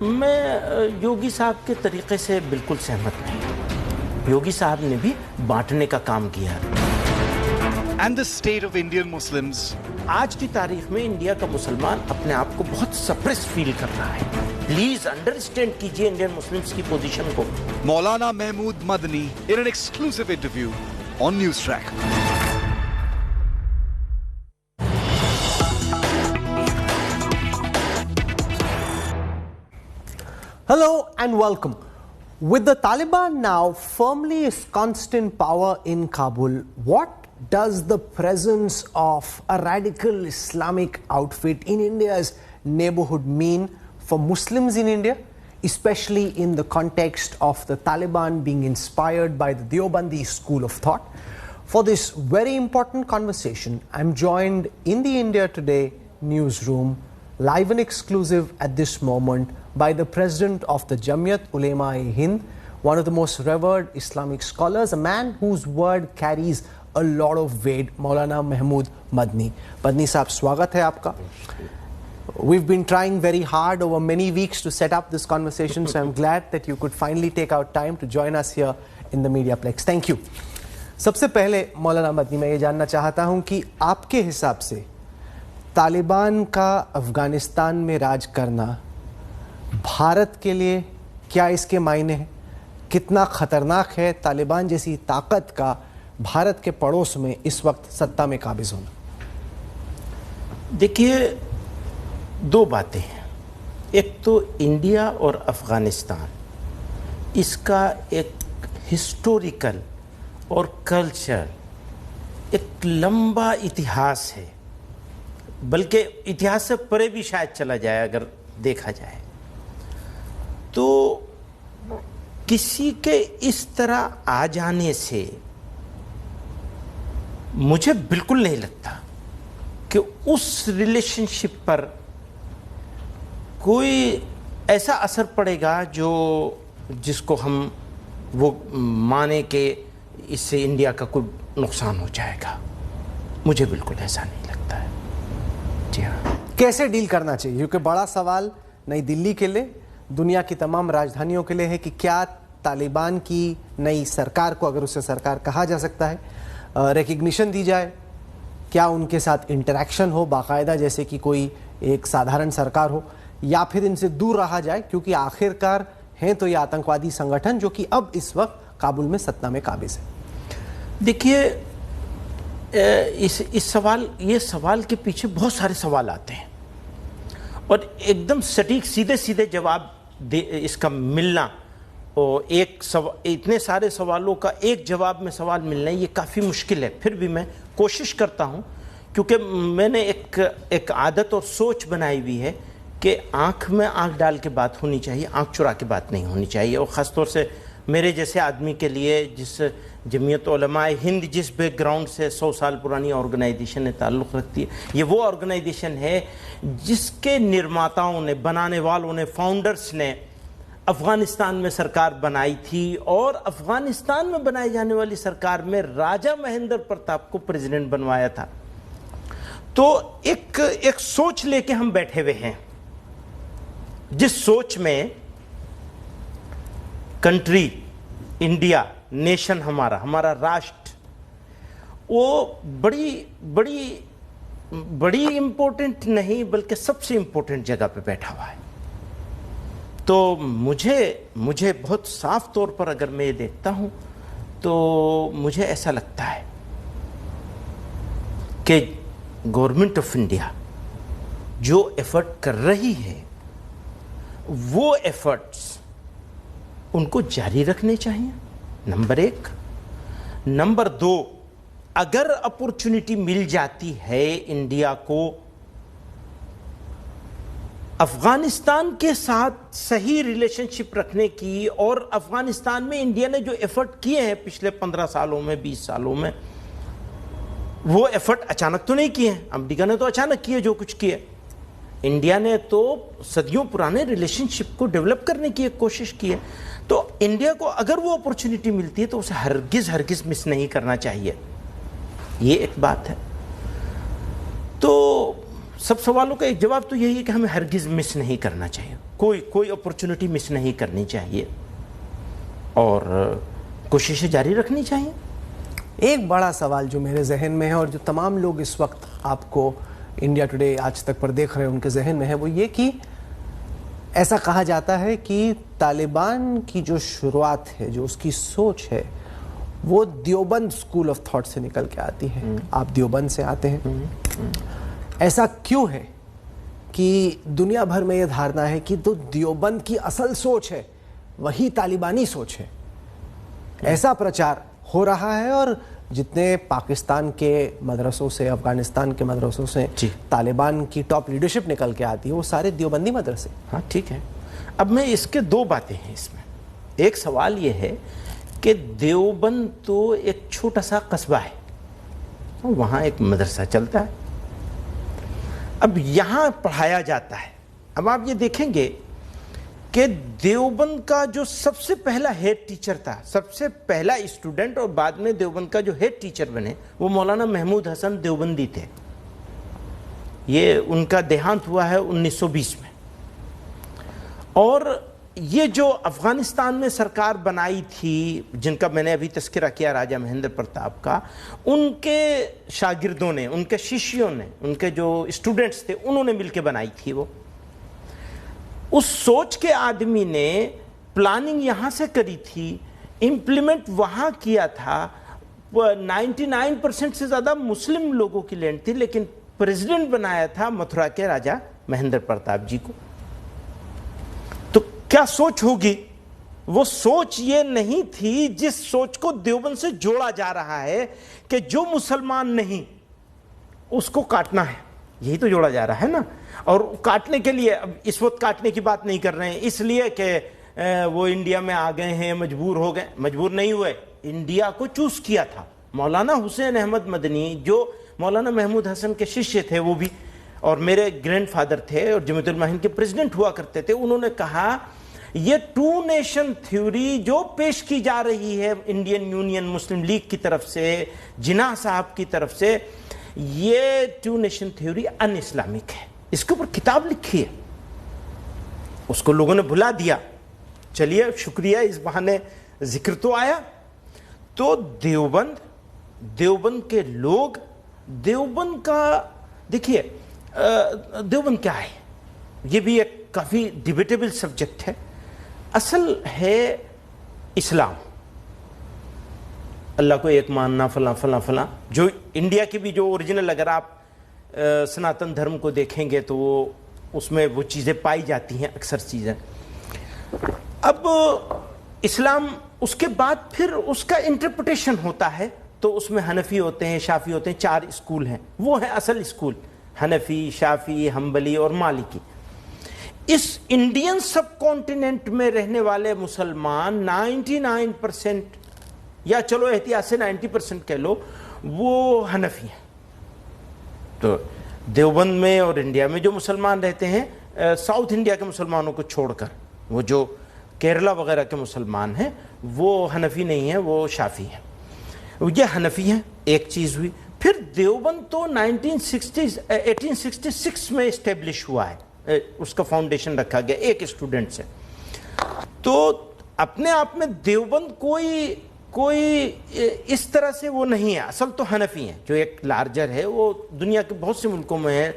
मैं योगी साहब के तरीके से बिल्कुल सहमत नहीं। योगी साहब ने भी बांटने का काम किया। And the state of Indian Muslims. आज की तारीख में इंडिया का मुसलमान अपने आप को बहुत सप्रेस फील कर रहा है। प्लीज अंडरस्टैंड कीजिए इंडियन मुस्लिम्स की पोजीशन को। Maulana Mahmood Madni in an exclusive interview on Newstrack. Hello and welcome. With the Taliban now firmly ensconced in power in Kabul, what does the presence of a radical Islamic outfit in India's neighborhood mean for Muslims in India, especially in the context of the Taliban being inspired by the Deobandi school of thought? For this very important conversation, I'm joined in the India Today newsroom, live and exclusive at this moment, by the president of the Jamiat Ulema-e-Hind, one of the most revered Islamic scholars, a man whose word carries a lot of weight, Maulana Mahmood Madni. Madni Sahab, swagat hai aapka. We've been trying very hard over many weeks to set up this conversation, so I'm glad that you could finally take out time to join us here in the Mediaplex. Thank you. सबसे पहले मौलाना मदनी मैं ये जानना चाहता हूं कि आपके हिसाब से तालिबान का अफगानिस्तान में राज करना भारत के लिए क्या इसके मायने हैं, कितना खतरनाक है तालिबान जैसी ताकत का भारत के पड़ोस में इस वक्त सत्ता में काबिज होना? देखिए, दो बातें हैं। एक तो इंडिया और अफगानिस्तान, इसका एक हिस्टोरिकल और कल्चर, एक लंबा इतिहास है, बल्कि इतिहास से परे भी शायद चला जाए अगर देखा जाए तो। किसी के इस तरह आ जाने से मुझे बिल्कुल नहीं लगता कि उस रिलेशनशिप पर कोई ऐसा असर पड़ेगा जिसको हम वो माने कि इससे इंडिया का कोई नुकसान हो जाएगा। मुझे बिल्कुल ऐसा नहीं लगता है। जी हाँ। कैसे डील करना चाहिए, क्योंकि बड़ा सवाल नई दिल्ली के लिए, दुनिया की तमाम राजधानियों के लिए है कि क्या तालिबान की नई सरकार को, अगर उसे सरकार कहा जा सकता है, रिकग्निशन दी जाए, क्या उनके साथ इंटरेक्शन हो बाकायदा जैसे कि कोई एक साधारण सरकार हो, या फिर इनसे दूर रहा जाए, क्योंकि आखिरकार हैं तो ये आतंकवादी संगठन जो कि अब इस वक्त काबुल में सत्ता में काबिज है। देखिए, इस सवाल के पीछे बहुत सारे सवाल आते हैं और एकदम सटीक सीधे सीधे जवाब इसका मिलना, और इतने सारे सवालों का एक जवाब में सवाल मिलना, ये काफ़ी मुश्किल है। फिर भी मैं कोशिश करता हूँ, क्योंकि मैंने एक आदत और सोच बनाई हुई है कि आँख में आँख डाल के बात होनी चाहिए, आँख चुरा के बात नहीं होनी चाहिए। और ख़ासतौर से मेरे जैसे आदमी के लिए, जिस जमीयत उलमाए हिंद जिस बैकग्राउंड से 100 साल पुरानी ऑर्गेनाइजेशन ने ताल्लुक़ रखती है, ये वो ऑर्गेनाइजेशन है जिसके निर्माताओं ने, बनाने वालों ने, फाउंडर्स ने अफ़गानिस्तान में सरकार बनाई थी, और अफ़गानिस्तान में बनाई जाने वाली सरकार में राजा महेंद्र प्रताप को प्रेसिडेंट बनवाया था। तो एक सोच लेके हम बैठे हुए हैं, जिस सोच में कंट्री, इंडिया, नेशन, हमारा राष्ट्र, वो बड़ी इंपॉर्टेंट नहीं बल्कि सबसे इंपॉर्टेंट जगह पे बैठा हुआ है। तो मुझे बहुत साफ तौर पर अगर मैं ये देखता हूं तो मुझे ऐसा लगता है कि गवर्नमेंट ऑफ इंडिया जो एफर्ट कर रही है, वो एफर्ट्स उनको जारी रखने चाहिए, नंबर 1। नंबर 2, अगर अपॉर्चुनिटी मिल जाती है इंडिया को अफगानिस्तान के साथ सही रिलेशनशिप रखने की, और अफगानिस्तान में इंडिया ने जो एफर्ट किए हैं पिछले 15 सालों में, 20 सालों में, वो एफर्ट अचानक तो नहीं किए हैं। अमेरिका ने तो अचानक किए जो कुछ किए, इंडिया ने तो सदियों पुराने रिलेशनशिप को डेवलप करने की एक कोशिश की है। तो इंडिया को अगर वो अपॉर्चुनिटी मिलती है तो उसे हरगिज मिस नहीं करना चाहिए, ये एक बात है। तो सब सवालों का एक जवाब तो यही है कि हमें हरगिज़ मिस नहीं करना चाहिए, कोई अपॉर्चुनिटी मिस नहीं करनी चाहिए और कोशिशें जारी रखनी चाहिए। एक बड़ा सवाल जो मेरे जहन में है और जो तमाम लोग इस वक्त आपको इंडिया टुडे आज तक पर देख रहे हैं उनके जहन में है, वो ये कि ऐसा कहा जाता है कि तालिबान की जो शुरुआत है, जो उसकी सोच है, वो देवबंद स्कूल ऑफ थॉट से निकल के आती है। आप देवबंद से आते हैं। ऐसा क्यों है कि दुनिया भर में यह धारणा है कि तो देवबंद की असल सोच है वही तालिबानी सोच है? ऐसा प्रचार हो रहा है और जितने पाकिस्तान के मदरसों से, अफगानिस्तान के मदरसों से तालिबान की टॉप लीडरशिप निकल के आती है, वो सारे देवबंदी मदरसे। हाँ ठीक है। अब मैं इसके दो बातें हैं इसमें। एक सवाल ये है कि देवबंद तो एक छोटा सा कस्बा है, वहाँ एक मदरसा चलता है, अब यहाँ पढ़ाया जाता है। अब आप ये देखेंगे कि देवबंद का जो सबसे पहला हेड टीचर था, सबसे पहला स्टूडेंट और बाद में देवबंद का जो हेड टीचर बने, वो मौलाना महमूद हसन देवबंदी थे। ये उनका देहांत हुआ है 1920 में। और ये जो अफगानिस्तान में सरकार बनाई थी, जिनका मैंने अभी तस्करा किया, राजा महेंद्र प्रताप का, उनके शागिर्दों ने, उनके शिष्यों ने, उनके जो स्टूडेंट्स थे, उन्होंने मिलकर बनाई थी वो। उस सोच के आदमी ने प्लानिंग यहाँ से करी थी, इम्प्लीमेंट वहाँ किया था। 99% से ज़्यादा मुस्लिम लोगों की लैंड थी, लेकिन प्रेसिडेंट बनाया था मथुरा के राजा महेंद्र प्रताप जी को। तो क्या सोच होगी? वो सोच ये नहीं थी जिस सोच को देवबंद से जोड़ा जा रहा है कि जो मुसलमान नहीं उसको काटना है, यही तो जोड़ा जा रहा है ना। और काटने के लिए, अब इस वक्त काटने की बात नहीं कर रहे हैं इसलिए कि वो इंडिया में आ गए हैं, मजबूर हो गए। मजबूर नहीं हुए, इंडिया को चूज किया था। मौलाना हुसैन अहमद मदनी जो मौलाना महमूद हसन के शिष्य थे, वो भी, और मेरे ग्रैंडफादर थे और जमीयतुल माहिन के प्रेसिडेंट हुआ करते थे, उन्होंने कहा ये टू नेशन थ्योरी जो पेश की जा रही है इंडियन यूनियन मुस्लिम लीग की तरफ से, जिन्ना साहब की तरफ से, ये two nation theory un Islamic है। इसके ऊपर किताब लिखी है, उसको लोगों ने भुला दिया। चलिए शुक्रिया, इस बहाने जिक्र तो आया। तो देवबंद के लोग, देवबंद का देखिए, देवबंद क्या है, ये भी एक काफी डिबेटेबल सब्जेक्ट है। असल है इस्लाम, अल्लाह को एक मानना, फला फला फला, जो इंडिया की भी जो ओरिजिनल, अगर आप सनातन धर्म को देखेंगे तो वो उसमें वो चीज़ें पाई जाती हैं, अक्सर चीज़ें। अब इस्लाम, उसके बाद फिर उसका इंटरप्रिटेशन होता है, तो उसमें हनफी होते हैं, शाफी होते हैं, 4 स्कूल हैं। वो है असल स्कूल, हनफी, शाफी, हम्बली और मालिकी। इस इंडियन सब कॉन्टिनेंट में रहने वाले मुसलमान 99% या चलो एहतियात से 90% कह लो, वो हनफी हैं। तो देवबंद में और इंडिया में जो मुसलमान रहते हैं, साउथ इंडिया के मुसलमानों को छोड़कर, वो जो केरला वगैरह के मुसलमान हैं, वो हनफी नहीं हैं, वो शाफी हैं। ये हनफी हैं, एक चीज़ हुई। फिर देवबंद तो 1866 में इस्टेब्लिश हुआ है, उसका फाउंडेशन रखा गया एक स्टूडेंट से। तो अपने आप में देवबंद कोई इस तरह से वो नहीं है, असल तो हनफी हैं। जो एक लार्जर है वो दुनिया के बहुत से मुल्कों में है,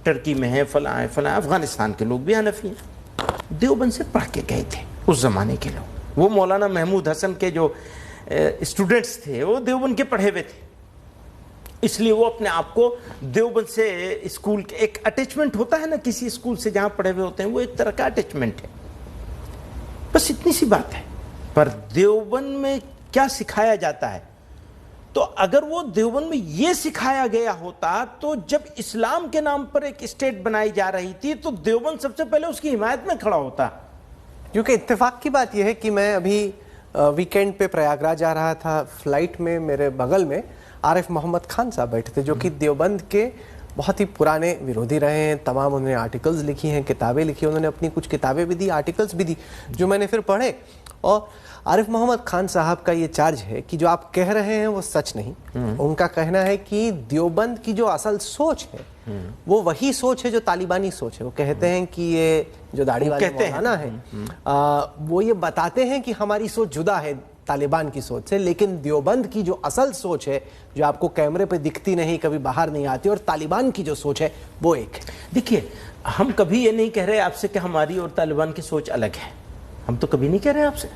टर्की में है, फलां है, अफगानिस्तान के लोग भी हनफी हैं। देवबंद से पढ़ के गए थे उस ज़माने के लोग। वो मौलाना महमूद हसन के जो स्टूडेंट्स थे वो देवबंद के पढ़े हुए थे, इसलिए वो अपने आप को देवबंद से, स्कूल के एक अटैचमेंट होता है ना किसी स्कूल से जहाँ पढ़े हुए होते हैं, वो एक तरह का अटैचमेंट है। बस इतनी सी बात है। पर देवबंद में क्या सिखाया जाता है? तो अगर वो देवबंद में ये सिखाया गया होता, तो जब इस्लाम के नाम पर एक स्टेट बनाई जा रही थी, तो देवबंद सबसे पहले उसकी हिमायत में खड़ा होता। क्योंकि इत्तेफाक की बात यह है कि मैं अभी वीकेंड पे प्रयागराज जा रहा था, फ्लाइट में मेरे बगल में आरिफ मोहम्मद खान साहब बैठे थे, जो कि देवबंद के बहुत ही पुराने विरोधी रहे हैं। तमाम उन्होंने आर्टिकल्स लिखी हैं, किताबें लिखी, उन्होंने अपनी कुछ किताबें भी दी, आर्टिकल्स भी दी, जो मैंने फिर पढ़े। और आरिफ मोहम्मद खान साहब का ये चार्ज है कि जो आप कह रहे हैं वो सच नहीं। उनका कहना है कि देवबंद की जो असल सोच है वो वही सोच है जो तालिबानी सोच है। वो कहते हैं कि ये जो दाढ़ी वाले मौलाना है वो ये बताते हैं कि हमारी सोच जुदा है तालिबान की सोच से, लेकिन देवबंद की जो असल सोच है जो आपको कैमरे पे दिखती नहीं, कभी बाहर नहीं आती, और तालिबान की जो सोच है वो एक है। देखिए, हम कभी ये नहीं कह रहे आपसे कि हमारी और तालिबान की सोच अलग है। हम तो कभी नहीं कह रहे आपसे।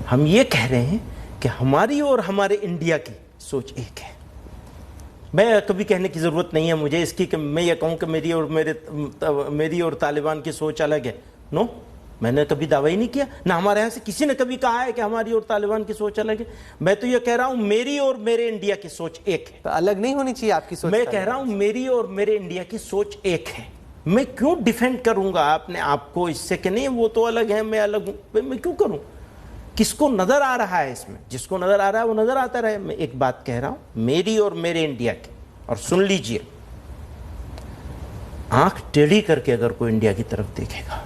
हम ये कह रहे हैं कि हमारी और हमारे इंडिया की सोच एक है। मैं कभी कहने की ज़रूरत नहीं है मुझे इसकी कि मैं ये कहूँ कि मेरी और तालिबान की सोच अलग है। नो, मैंने कभी दावा ही नहीं किया, ना हमारे यहाँ से किसी ने कभी कहा है कि हमारी और तालिबान की सोच अलग है। मैं तो ये कह रहा हूँ मेरी और मेरे इंडिया की सोच एक है। तो अलग नहीं होनी चाहिए आपकी सोच? मैं कह रहा हूँ मेरी और मेरे इंडिया की सोच एक है। मैं क्यों डिफेंड करूंगा अपने आप को इससे कि नहीं वो तो अलग है, मैं अलग हूं? मैं क्यों करूं? किसको नजर आ रहा है इसमें? जिसको नजर आ रहा है वो नजर आता रहे। मैं एक बात कह रहा हूं मेरी और मेरे इंडिया की, और सुन लीजिए, आंख टेढ़ी करके अगर कोई इंडिया की तरफ देखेगा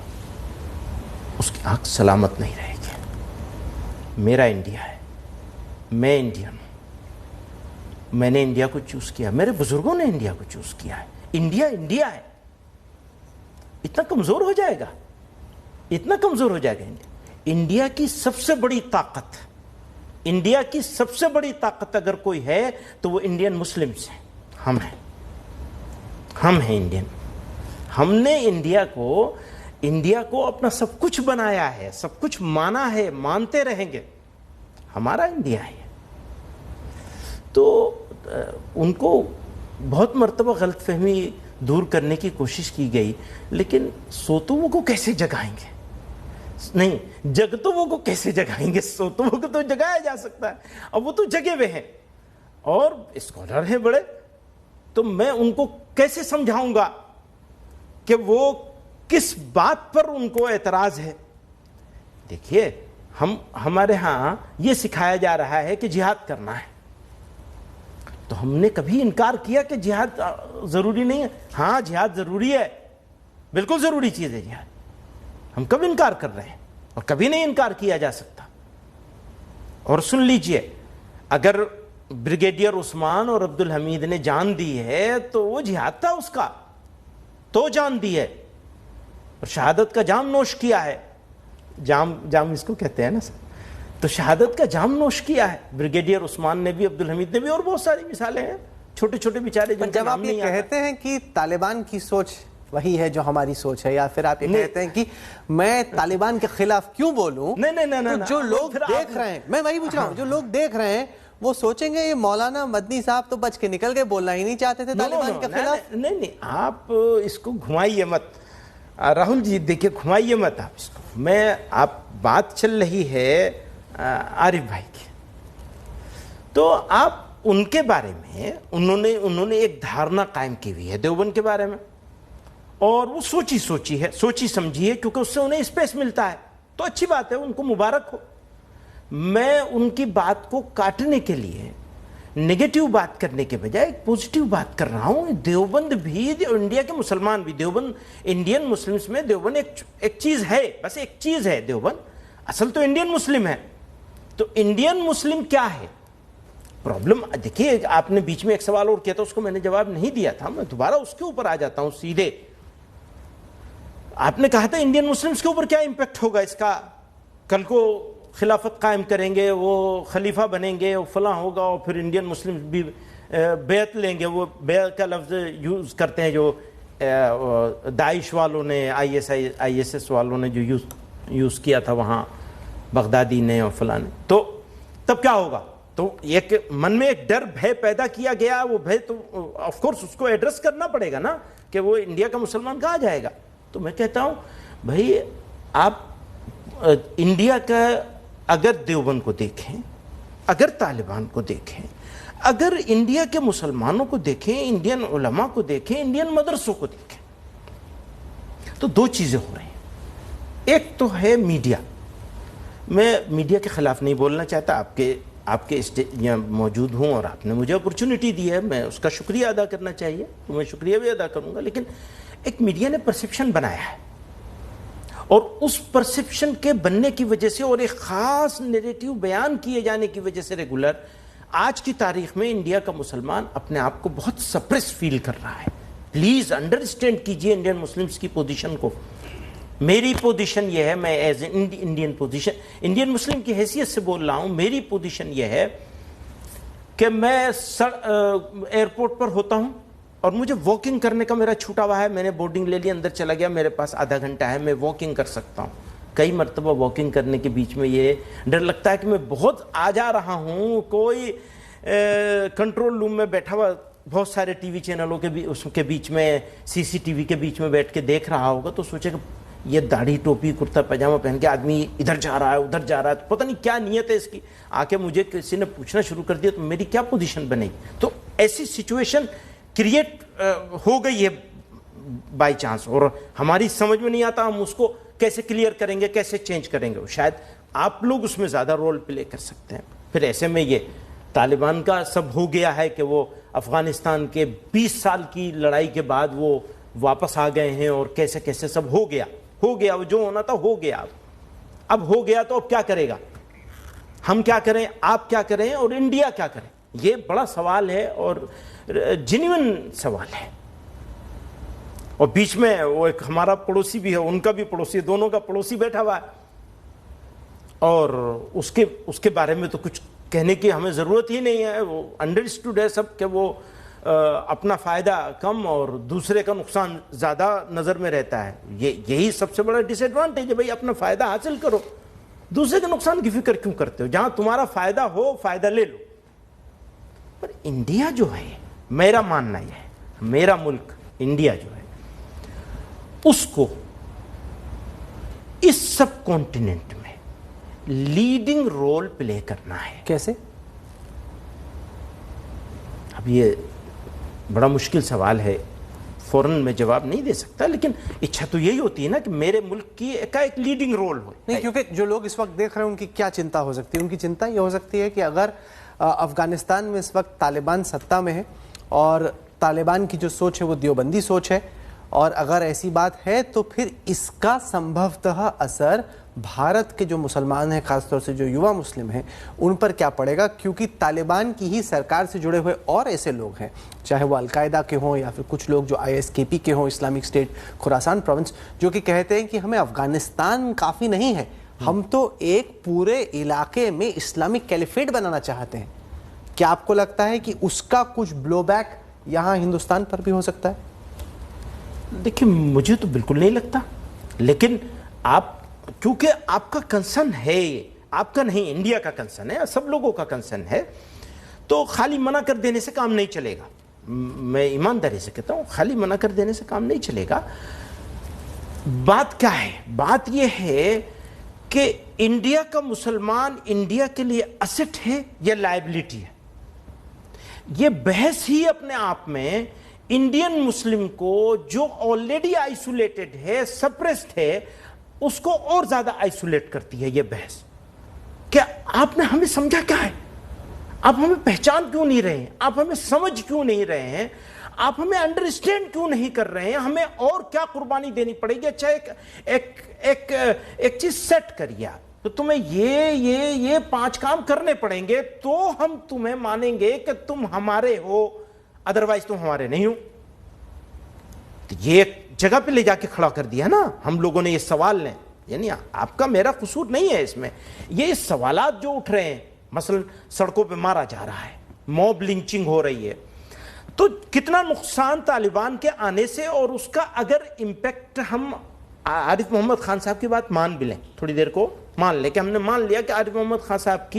उसकी आंख सलामत नहीं रहेगी। मेरा इंडिया है, मैं इंडियन हूं, मैंने इंडिया को चूज किया, मेरे बुजुर्गों ने इंडिया को चूज किया है। इंडिया इंडिया है। इतना कमजोर हो जाएगा, इतना कमजोर हो जाएगा इंडिया। इंडिया की सबसे बड़ी ताकत, इंडिया की सबसे बड़ी ताकत अगर कोई है तो वो इंडियन मुस्लिम्स हैं। हम हैं इंडियन। हमने इंडिया को अपना सब कुछ बनाया है, सब कुछ माना है, मानते रहेंगे। हमारा इंडिया है। तो उनको बहुत मर्तबा गलतफहमी दूर करने की कोशिश की गई, लेकिन सोतुओं को कैसे जगाएंगे? नहीं, जगतुओं को कैसे जगाएंगे? सोतुओं को तो जगाया जा सकता है। अब वो तो जगे हुए हैं और स्कॉलर हैं बड़े, तो मैं उनको कैसे समझाऊंगा कि वो किस बात पर उनको एतराज है? देखिए, हमारे यहां ये सिखाया जा रहा है कि जिहाद करना है, तो हमने कभी इनकार किया कि जिहाद जरूरी नहीं है? हाँ, जिहाद जरूरी है, बिल्कुल जरूरी चीज है जिहाद। हम कब इनकार कर रहे हैं? और कभी नहीं इनकार किया जा सकता। और सुन लीजिए, अगर ब्रिगेडियर उस्मान और अब्दुल हमीद ने जान दी है तो वो जिहाद था उसका, तो जान दी है और शहादत का जाम नोश किया है। जाम इसको कहते हैं ना सर, तो शहादत का जाम नोश किया है ब्रिगेडियर उस्मान ने भी, अब्दुल हमीद ने भी, और बहुत सारी मिसालें हैं, छोटे छोटे बेचारे। जब आप ये कहते हैं कि तालिबान की सोच वही है जो हमारी सोच है, या फिर आप ये कहते हैं कि मैं तालिबान के खिलाफ क्यों बोलूं? नहीं, तो जो लोग देख रहे हैं, मैं वही पूछ रहा हूं, जो लोग देख रहे हैं वो सोचेंगे ये मौलाना मदनी साहब तो बच के निकल गए, बोलना ही नहीं चाहते थे तालिबान के खिलाफ। नहीं, आप इसको घुमाइए मत राहुल जी, देखिए घुमाइए मत आप इसको। आप बात चल रही है आरिफ भाई की, तो आप उनके बारे में उन्होंने एक धारणा कायम की हुई है देवबंद के बारे में, और वो सोची समझी है, क्योंकि उससे उन्हें स्पेस मिलता है, तो अच्छी बात है, उनको मुबारक हो। मैं उनकी बात को काटने के लिए, नेगेटिव बात करने के बजाय एक पॉजिटिव बात कर रहा हूं। देवबंद भी, इंडिया के मुसलमान भी, देवबंद, इंडियन मुस्लिम्स में देवबंद एक चीज है, बस एक चीज है देवबंद। असल तो इंडियन मुस्लिम है। तो इंडियन मुस्लिम क्या है प्रॉब्लम? देखिए, आपने बीच में एक सवाल और किया था, उसको मैंने जवाब नहीं दिया था, मैं दोबारा उसके ऊपर आ जाता हूं सीधे। आपने कहा था इंडियन मुस्लिम्स के ऊपर क्या इंपैक्ट होगा इसका, कल को खिलाफत कायम करेंगे, वो खलीफा बनेंगे, वो फलां होगा, और फिर इंडियन मुस्लिम भी बेअत लेंगे। वो बेअत का लफ्ज़ यूज़ करते हैं जो दाइश वालों ने, ISS वालों ने जो यूज़ किया था वहाँ, बगदादी ने और फलां ने। तो तब क्या होगा? तो एक मन में एक डर, भय पैदा किया गया। वो भय तो ऑफ कोर्स उसको एड्रेस करना पड़ेगा ना, कि वो इंडिया का मुसलमान कहाँ जाएगा। तो मैं कहता हूँ भाई, आप इंडिया का अगर देवबंद को देखें, अगर तालिबान को देखें, अगर इंडिया के मुसलमानों को देखें, इंडियन उलमा को देखें, इंडियन मदरसों को देखें, तो दो चीज़ें हो रही हैं। एक तो है मीडिया। मैं मीडिया के खिलाफ नहीं बोलना चाहता, आपके यहाँ मौजूद हूँ और आपने मुझे अपॉर्चुनिटी दी है, मैं उसका शुक्रिया अदा करना चाहिए, तो मैं शुक्रिया भी अदा करूँगा। लेकिन एक मीडिया ने परसेप्शन बनाया है, और उस परसेप्शन के बनने की वजह से और एक खास नैरेटिव बयान किए जाने की वजह से रेगुलर आज की तारीख में इंडिया का मुसलमान अपने आप को बहुत सप्रेस फील कर रहा है। प्लीज अंडरस्टैंड कीजिए इंडियन मुस्लिम्स की पोजीशन को। मेरी पोजीशन यह है, मैं as Indian position, Indian Muslim की हैसियत से बोल रहा हूं, मेरी पोजीशन यह है कि मैं एयरपोर्ट पर होता हूं और मुझे वॉकिंग करने का मेरा छूटा हुआ है, मैंने बोर्डिंग ले लिया, अंदर चला गया, मेरे पास आधा घंटा है, मैं वॉकिंग कर सकता हूं। कई मरतबा वॉकिंग करने के बीच में ये डर लगता है कि मैं बहुत आ जा रहा हूं, कोई कंट्रोल रूम में बैठा हुआ बहुत सारे टीवी चैनलों के उसके बीच में, सीसीटीवी के बीच में बैठ के देख रहा होगा, तो सोचेगा ये दाढ़ी टोपी कुर्ता पैजामा पहन के आदमी इधर जा रहा है उधर जा रहा है, तो पता नहीं क्या नीयत है इसकी। आके मुझे किसी ने पूछना शुरू कर दिया तो मेरी क्या पोजीशन बनेगी। तो ऐसी सिचुएशन क्रिएट हो गई है बाय चांस, और हमारी समझ में नहीं आता हम उसको कैसे क्लियर करेंगे, कैसे चेंज करेंगे। शायद आप लोग उसमें ज़्यादा रोल प्ले कर सकते हैं। फिर ऐसे में ये तालिबान का सब हो गया है कि वो अफगानिस्तान के 20 साल की लड़ाई के बाद वो वापस आ गए हैं और कैसे कैसे सब हो गया, जो होना था हो गया। अब हो गया तो अब क्या करेगा, हम क्या करें, आप क्या करें और इंडिया क्या करें, ये बड़ा सवाल है और जेन्युइन सवाल है। और बीच में वो एक हमारा पड़ोसी भी है, उनका भी पड़ोसी, दोनों का पड़ोसी बैठा हुआ है, और उसके बारे में तो कुछ कहने की हमें ज़रूरत ही नहीं है। वो अंडरस्टूड है सब कि वो अपना फ़ायदा कम और दूसरे का नुकसान ज़्यादा नज़र में रहता है। यही सबसे बड़ा डिसएडवांटेज है भाई, अपना फ़ायदा हासिल करो, दूसरे के नुकसान की फिक्र क्यों करते हो। जहाँ तुम्हारा फ़ायदा हो फ़ायदा ले लो। पर इंडिया जो है, मेरा मानना यह है, मेरा मुल्क इंडिया जो है, उसको इस सब कॉन्टिनेंट में लीडिंग रोल प्ले करना है। कैसे? अब ये बड़ा मुश्किल सवाल है, फौरन मैं जवाब नहीं दे सकता, लेकिन इच्छा तो यही होती है ना कि मेरे मुल्क की एक लीडिंग रोल हो। नहीं, क्योंकि जो लोग इस वक्त देख रहे हैं उनकी क्या चिंता हो सकती है? उनकी चिंता ये हो सकती है कि अगर अफगानिस्तान में इस वक्त तालिबान सत्ता में है और तालिबान की जो सोच है वो देवबंदी सोच है, और अगर ऐसी बात है तो फिर इसका संभवतः असर भारत के जो मुसलमान हैं, खासतौर से जो युवा मुस्लिम हैं, उन पर क्या पड़ेगा? क्योंकि तालिबान की ही सरकार से जुड़े हुए और ऐसे लोग हैं, चाहे वो अलकायदा के हों या फिर कुछ लोग जो ISKP के हों, इस्लामिक स्टेट खुरासान प्रोविंस, जो कि कहते हैं कि हमें अफगानिस्तान काफ़ी नहीं है, हम तो एक पूरे इलाके में इस्लामिक कैलिफेट बनाना चाहते हैं। क्या आपको लगता है कि उसका कुछ ब्लोबैक यहाँ हिंदुस्तान पर भी हो सकता है? देखिए, मुझे तो बिल्कुल नहीं लगता, लेकिन आप, क्योंकि आपका कंसर्न है, आपका नहीं इंडिया का कंसर्न है, सब लोगों का कंसर्न है, तो खाली मना कर देने से काम नहीं चलेगा। मैं ईमानदारी से कहता हूं, खाली मना कर देने से काम नहीं चलेगा। बात क्या है? बात यह है कि इंडिया का मुसलमान इंडिया के लिए असेट है या लायबिलिटी है। यह बहस ही अपने आप में इंडियन मुस्लिम को, जो ऑलरेडी आइसोलेटेड है, सप्रेस्ड है, उसको और ज्यादा आइसोलेट करती है ये बहस। क्या आपने हमें समझा क्या है? आप हमें पहचान क्यों नहीं रहे हैं? आप हमें समझ क्यों नहीं रहे हैं? आप हमें अंडरस्टैंड क्यों नहीं कर रहे हैं? हमें और क्या कुर्बानी देनी पड़ेगी? अच्छा, एक चीज सेट करिए आप, तो तुम्हें ये 5 काम करने पड़ेंगे तो हम तुम्हें मानेंगे कि तुम हमारे हो, अदरवाइज तुम हमारे नहीं हो। तो ये एक जगह पे ले जाके खड़ा कर दिया ना हम लोगों ने। ये सवाल ने, यानी आपका मेरा कसूर नहीं है इसमें, ये सवालात जो उठ रहे हैं, मसलन सड़कों पे मारा जा रहा है, मॉब लिंचिंग हो रही है, तो कितना नुकसान तालिबान के आने से, और उसका अगर इम्पैक्ट हम आरिफ मोहम्मद खान साहब की बात मान भी लें, थोड़ी देर को मान लें कि हमने मान लिया कि आरिफ मोहम्मद खान साहब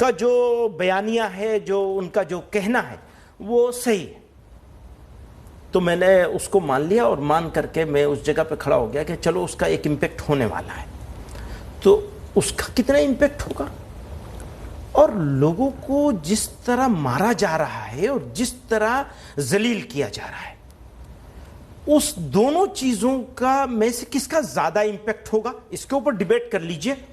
का जो बयानिया है, जो उनका जो कहना है वो सही है, तो मैंने उसको मान लिया और मान करके मैं उस जगह पे खड़ा हो गया कि चलो उसका एक इम्पैक्ट होने वाला है। तो उसका कितना इम्पैक्ट होगा, और लोगों को जिस तरह मारा जा रहा है और जिस तरह जलील किया जा रहा है, उस दोनों चीजों का में से किसका ज्यादा इम्पैक्ट होगा, इसके ऊपर डिबेट कर लीजिए।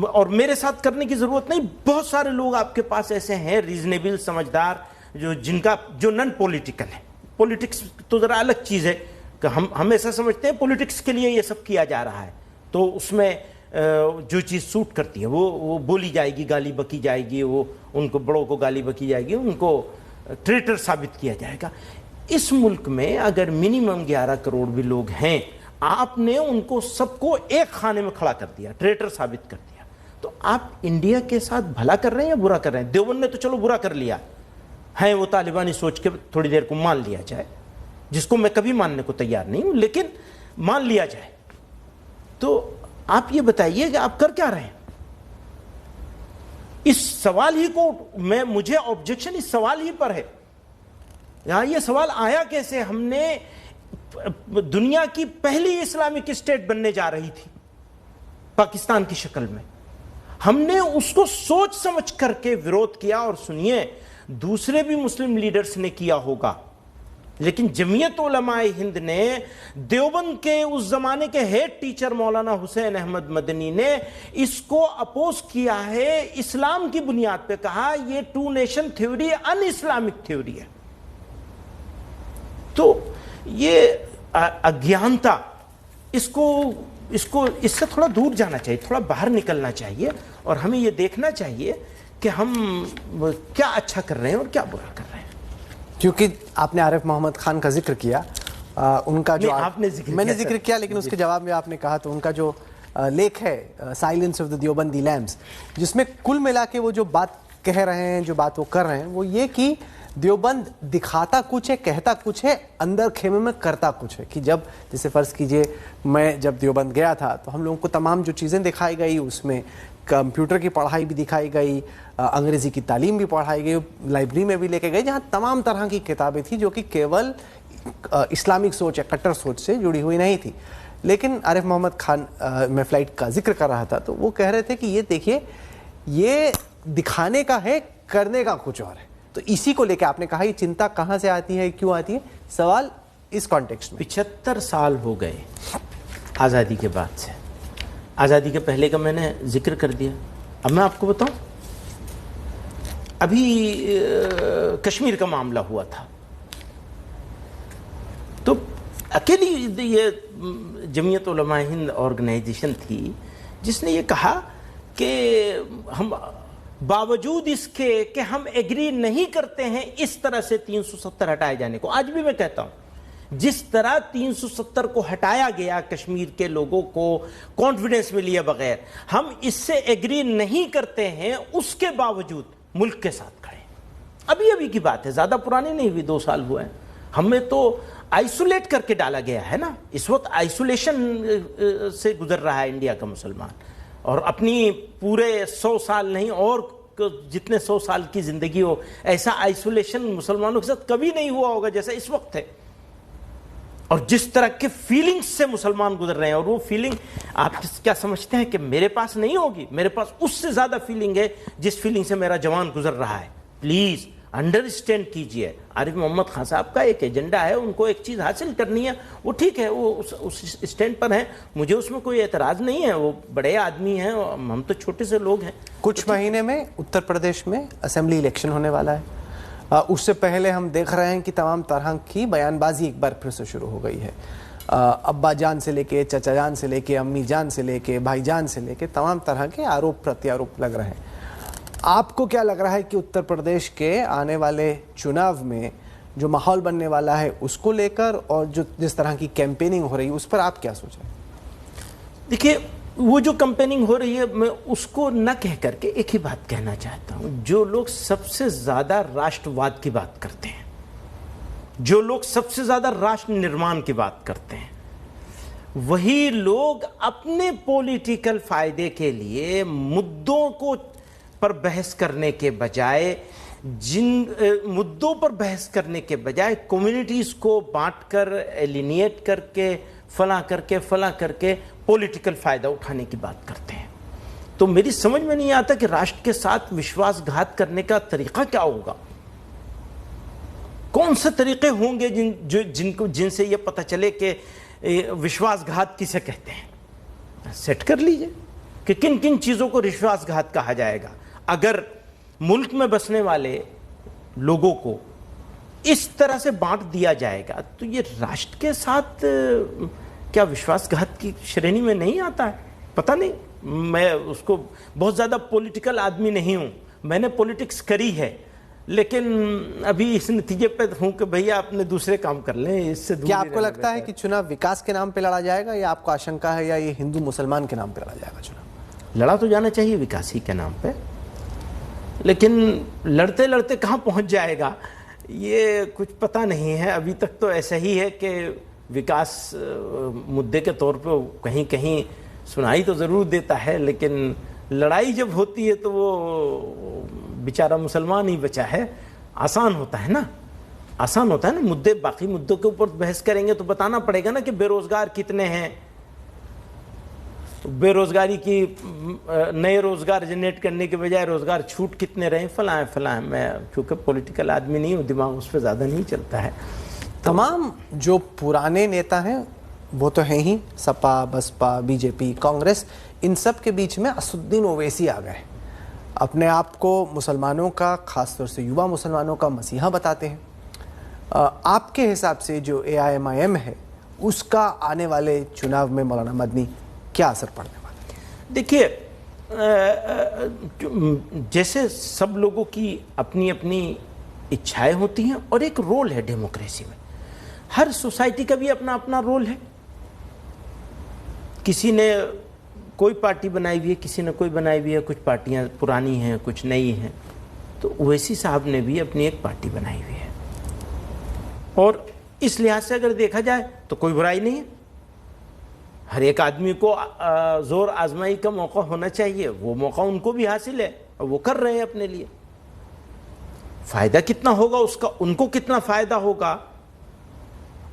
और मेरे साथ करने की जरूरत नहीं, बहुत सारे लोग आपके पास ऐसे हैं रीजनेबल, समझदार, जो नॉन पॉलिटिकल है। पॉलिटिक्स तो जरा अलग चीज है, कि हम ऐसा समझते हैं पॉलिटिक्स के लिए ये सब किया जा रहा है, तो उसमें जो चीज़ सूट करती है वो बोली जाएगी, गाली बकी जाएगी, वो उनको बड़ों को गाली बकी जाएगी, उनको ट्रेटर साबित किया जाएगा। इस मुल्क में अगर मिनिमम 11 करोड़ भी लोग हैं, आपने उनको सबको एक खाने में खड़ा कर दिया, ट्रेटर साबित कर दिया, तो आप इंडिया के साथ भला कर रहे हैं या बुरा कर रहे हैं? देवबंद ने तो चलो बुरा कर लिया है, वो तालिबानी सोच के थोड़ी देर को मान लिया जाए, जिसको मैं कभी मानने को तैयार नहीं हूं, लेकिन मान लिया जाए। तो आप ये बताइए कि आप कर क्या रहे हैं? इस सवाल ही को मुझे ऑब्जेक्शन इस सवाल ही पर है। यहां ये सवाल आया कैसे? हमने दुनिया की पहली इस्लामिक स्टेट बनने जा रही थी पाकिस्तान की शक्ल में, हमने उसको सोच समझ करके विरोध किया, और सुनिए दूसरे भी मुस्लिम लीडर्स ने किया होगा, लेकिन जमीयत उलमाए हिंद ने, देवबंद के उस जमाने के हेड टीचर मौलाना हुसैन अहमद मदनी ने इसको अपोज किया है, इस्लाम की बुनियाद पे कहा ये 2 nation theory un Islamic theory है। तो ये अज्ञानता, इससे थोड़ा दूर जाना चाहिए, थोड़ा बाहर निकलना चाहिए, और हमें ये देखना चाहिए कि हम क्या अच्छा कर रहे हैं और क्या बुरा कर रहे हैं। क्योंकि आपने आरिफ मोहम्मद खान का जिक्र किया, उनका जो मैंने जिक्र किया, लेकिन उसके जवाब में आपने कहा, तो उनका जो लेख है silence of the Deobandi lambs, जिसमें कुल मिला के वो जो बात कह रहे हैं, जो बात वो कर रहे हैं, वो ये कि देवबंद दिखाता कुछ है, कहता कुछ है, अंदर खेमे में करता कुछ है। कि जब जैसे फ़र्ज़ कीजिए मैं जब देवबंद गया था तो हम लोगों को तमाम जो चीज़ें दिखाई गई, उसमें कंप्यूटर की पढ़ाई भी दिखाई गई, अंग्रेज़ी की तालीम भी पढ़ाई गई, लाइब्रेरी में भी लेके गए, जहाँ तमाम तरह की किताबें थी जो कि केवल इस्लामिक सोच या कट्टर सोच से जुड़ी हुई नहीं थी। लेकिन आरिफ मोहम्मद खान, मैं फ़्लाइट का जिक्र कर रहा था, तो वो कह रहे थे कि ये देखिए, ये दिखाने का है, करने का कुछ और है। तो इसी को लेकर आपने कहा ये चिंता कहाँ से आती है, क्यों आती है? सवाल इस कॉन्टेक्स्ट में 75 साल हो गए आज़ादी के बाद से, आज़ादी के पहले का मैंने जिक्र कर दिया। अब मैं आपको बताऊं, अभी कश्मीर का मामला हुआ था, तो अकेली ये जमीयत उलमाए हिंद ऑर्गेनाइजेशन थी जिसने ये कहा कि हम बावजूद इसके कि हम एग्री नहीं करते हैं इस तरह से 370 हटाए जाने को। आज भी मैं कहता हूं, जिस तरह 370 को हटाया गया कश्मीर के लोगों को कॉन्फिडेंस में लिए बगैर, हम इससे एग्री नहीं करते हैं, उसके बावजूद मुल्क के साथ खड़े। अभी अभी की बात है, ज्यादा पुरानी नहीं हुई, 2 साल हुए हैं। हमें तो आइसोलेट करके डाला गया है ना, इस वक्त आइसोलेशन से गुजर रहा है इंडिया का मुसलमान, और अपनी पूरे 100 साल नहीं और जितने 100 साल की जिंदगी हो, ऐसा आइसोलेशन मुसलमानों के साथ कभी नहीं हुआ होगा जैसा इस वक्त है। और जिस तरह के फीलिंग्स से मुसलमान गुजर रहे हैं, और वो फीलिंग आप क्या समझते हैं कि मेरे पास नहीं होगी? मेरे पास उससे ज्यादा फीलिंग है जिस फीलिंग से मेरा जवान गुजर रहा है। प्लीज अंडरस्टैंड कीजिए, आरिफ मोहम्मद खान साहब का एक एजेंडा है, उनको एक चीज़ हासिल करनी है, वो ठीक है, वो उस स्टैंड पर है, मुझे उसमें कोई एतराज़ नहीं है, वो बड़े आदमी हैं, हम तो छोटे से लोग हैं। कुछ महीने में उत्तर प्रदेश में असेंबली इलेक्शन होने वाला है। उससे पहले हम देख रहे हैं कि तमाम तरह की बयानबाजी एक बार फिर से शुरू हो गई है। अब्बा जान से लेके, चचा जान से लेके, अम्मी जान से लेके, भाई जान से लेके, तमाम तरह के आरोप प्रत्यारोप लग रहे हैं। आपको क्या लग रहा है कि उत्तर प्रदेश के आने वाले चुनाव में जो माहौल बनने वाला है उसको लेकर, और जो जिस तरह की कैंपेनिंग हो रही है उस पर आप क्या सोच रहे हैं? देखिए, वो जो कैंपेनिंग हो रही है, मैं उसको न कह करके एक ही बात कहना चाहता हूं। जो लोग सबसे ज्यादा राष्ट्रवाद की बात करते हैं, जो लोग सबसे ज्यादा राष्ट्र निर्माण की बात करते हैं, वही लोग अपने पॉलिटिकल फायदे के लिए मुद्दों को पर बहस करने के बजाय, जिन मुद्दों पर बहस करने के बजाय कम्युनिटीज को बांटकर, एलिनिएट करके, फला करके पॉलिटिकल फायदा उठाने की बात करते हैं। तो मेरी समझ में नहीं आता कि राष्ट्र के साथ विश्वासघात करने का तरीका क्या होगा, कौन से तरीके होंगे जिनसे यह पता चले कि विश्वासघात किसे कहते हैं। सेट कर लीजिए कि किन किन चीजों को विश्वासघात कहा जाएगा। अगर मुल्क में बसने वाले लोगों को इस तरह से बांट दिया जाएगा तो ये राष्ट्र के साथ क्या विश्वासघात की श्रेणी में नहीं आता है? पता नहीं, मैं उसको बहुत ज़्यादा पॉलिटिकल आदमी नहीं हूँ, मैंने पॉलिटिक्स करी है, लेकिन अभी इस नतीजे पे हूँ कि भैया अपने दूसरे काम कर लें, इससे दूर। क्या आपको लगता है कि चुनाव विकास के नाम पे लड़ा जाएगा, या आपको आशंका है या ये हिंदू मुसलमान के नाम पे लड़ा जाएगा चुनाव? लड़ा तो जाना चाहिए विकास ही के नाम पे, लेकिन लड़ते लड़ते कहाँ पहुँच जाएगा ये कुछ पता नहीं है। अभी तक तो ऐसा ही है कि विकास मुद्दे के तौर पे कहीं कहीं सुनाई तो ज़रूर देता है, लेकिन लड़ाई जब होती है तो वो बेचारा मुसलमान ही बचा है। आसान होता है ना, आसान होता है ना, मुद्दे बाकी मुद्दों के ऊपर बहस करेंगे तो बताना पड़ेगा ना कि बेरोजगार कितने हैं, तो बेरोजगारी की नए रोजगार जनरेट करने के बजाय रोजगार छूट कितने रहे, फलाएं फलाएं। मैं चूँकि पॉलिटिकल आदमी नहीं हूँ, दिमाग उस पर ज़्यादा नहीं चलता है। तमाम जो पुराने नेता हैं वो तो हैं ही, सपा, बसपा, बीजेपी, कांग्रेस, इन सब के बीच में असदुद्दीन ओवैसी आ गए। अपने आप को मुसलमानों का, खासतौर से युवा मुसलमानों का मसीहा बताते हैं। आपके हिसाब से जो AIMIM है उसका आने वाले चुनाव में मौलाना मदनी क्या असर पड़ने वाला है? देखिए, जैसे सब लोगों की अपनी अपनी इच्छाएं होती हैं और एक रोल है डेमोक्रेसी में, हर सोसाइटी का भी अपना अपना रोल है। किसी ने कोई पार्टी बनाई हुई है, किसी ने कोई बनाई हुई है, कुछ पार्टियां पुरानी हैं, कुछ नई हैं, तो ओवैसी साहब ने भी अपनी एक पार्टी बनाई हुई है और इस लिहाज से अगर देखा जाए तो कोई बुराई नहीं है। हर एक आदमी को जोर आजमाई का मौका होना चाहिए, वो मौका उनको भी हासिल है और वो कर रहे हैं अपने लिए। फायदा कितना होगा उसका, उनको कितना फायदा होगा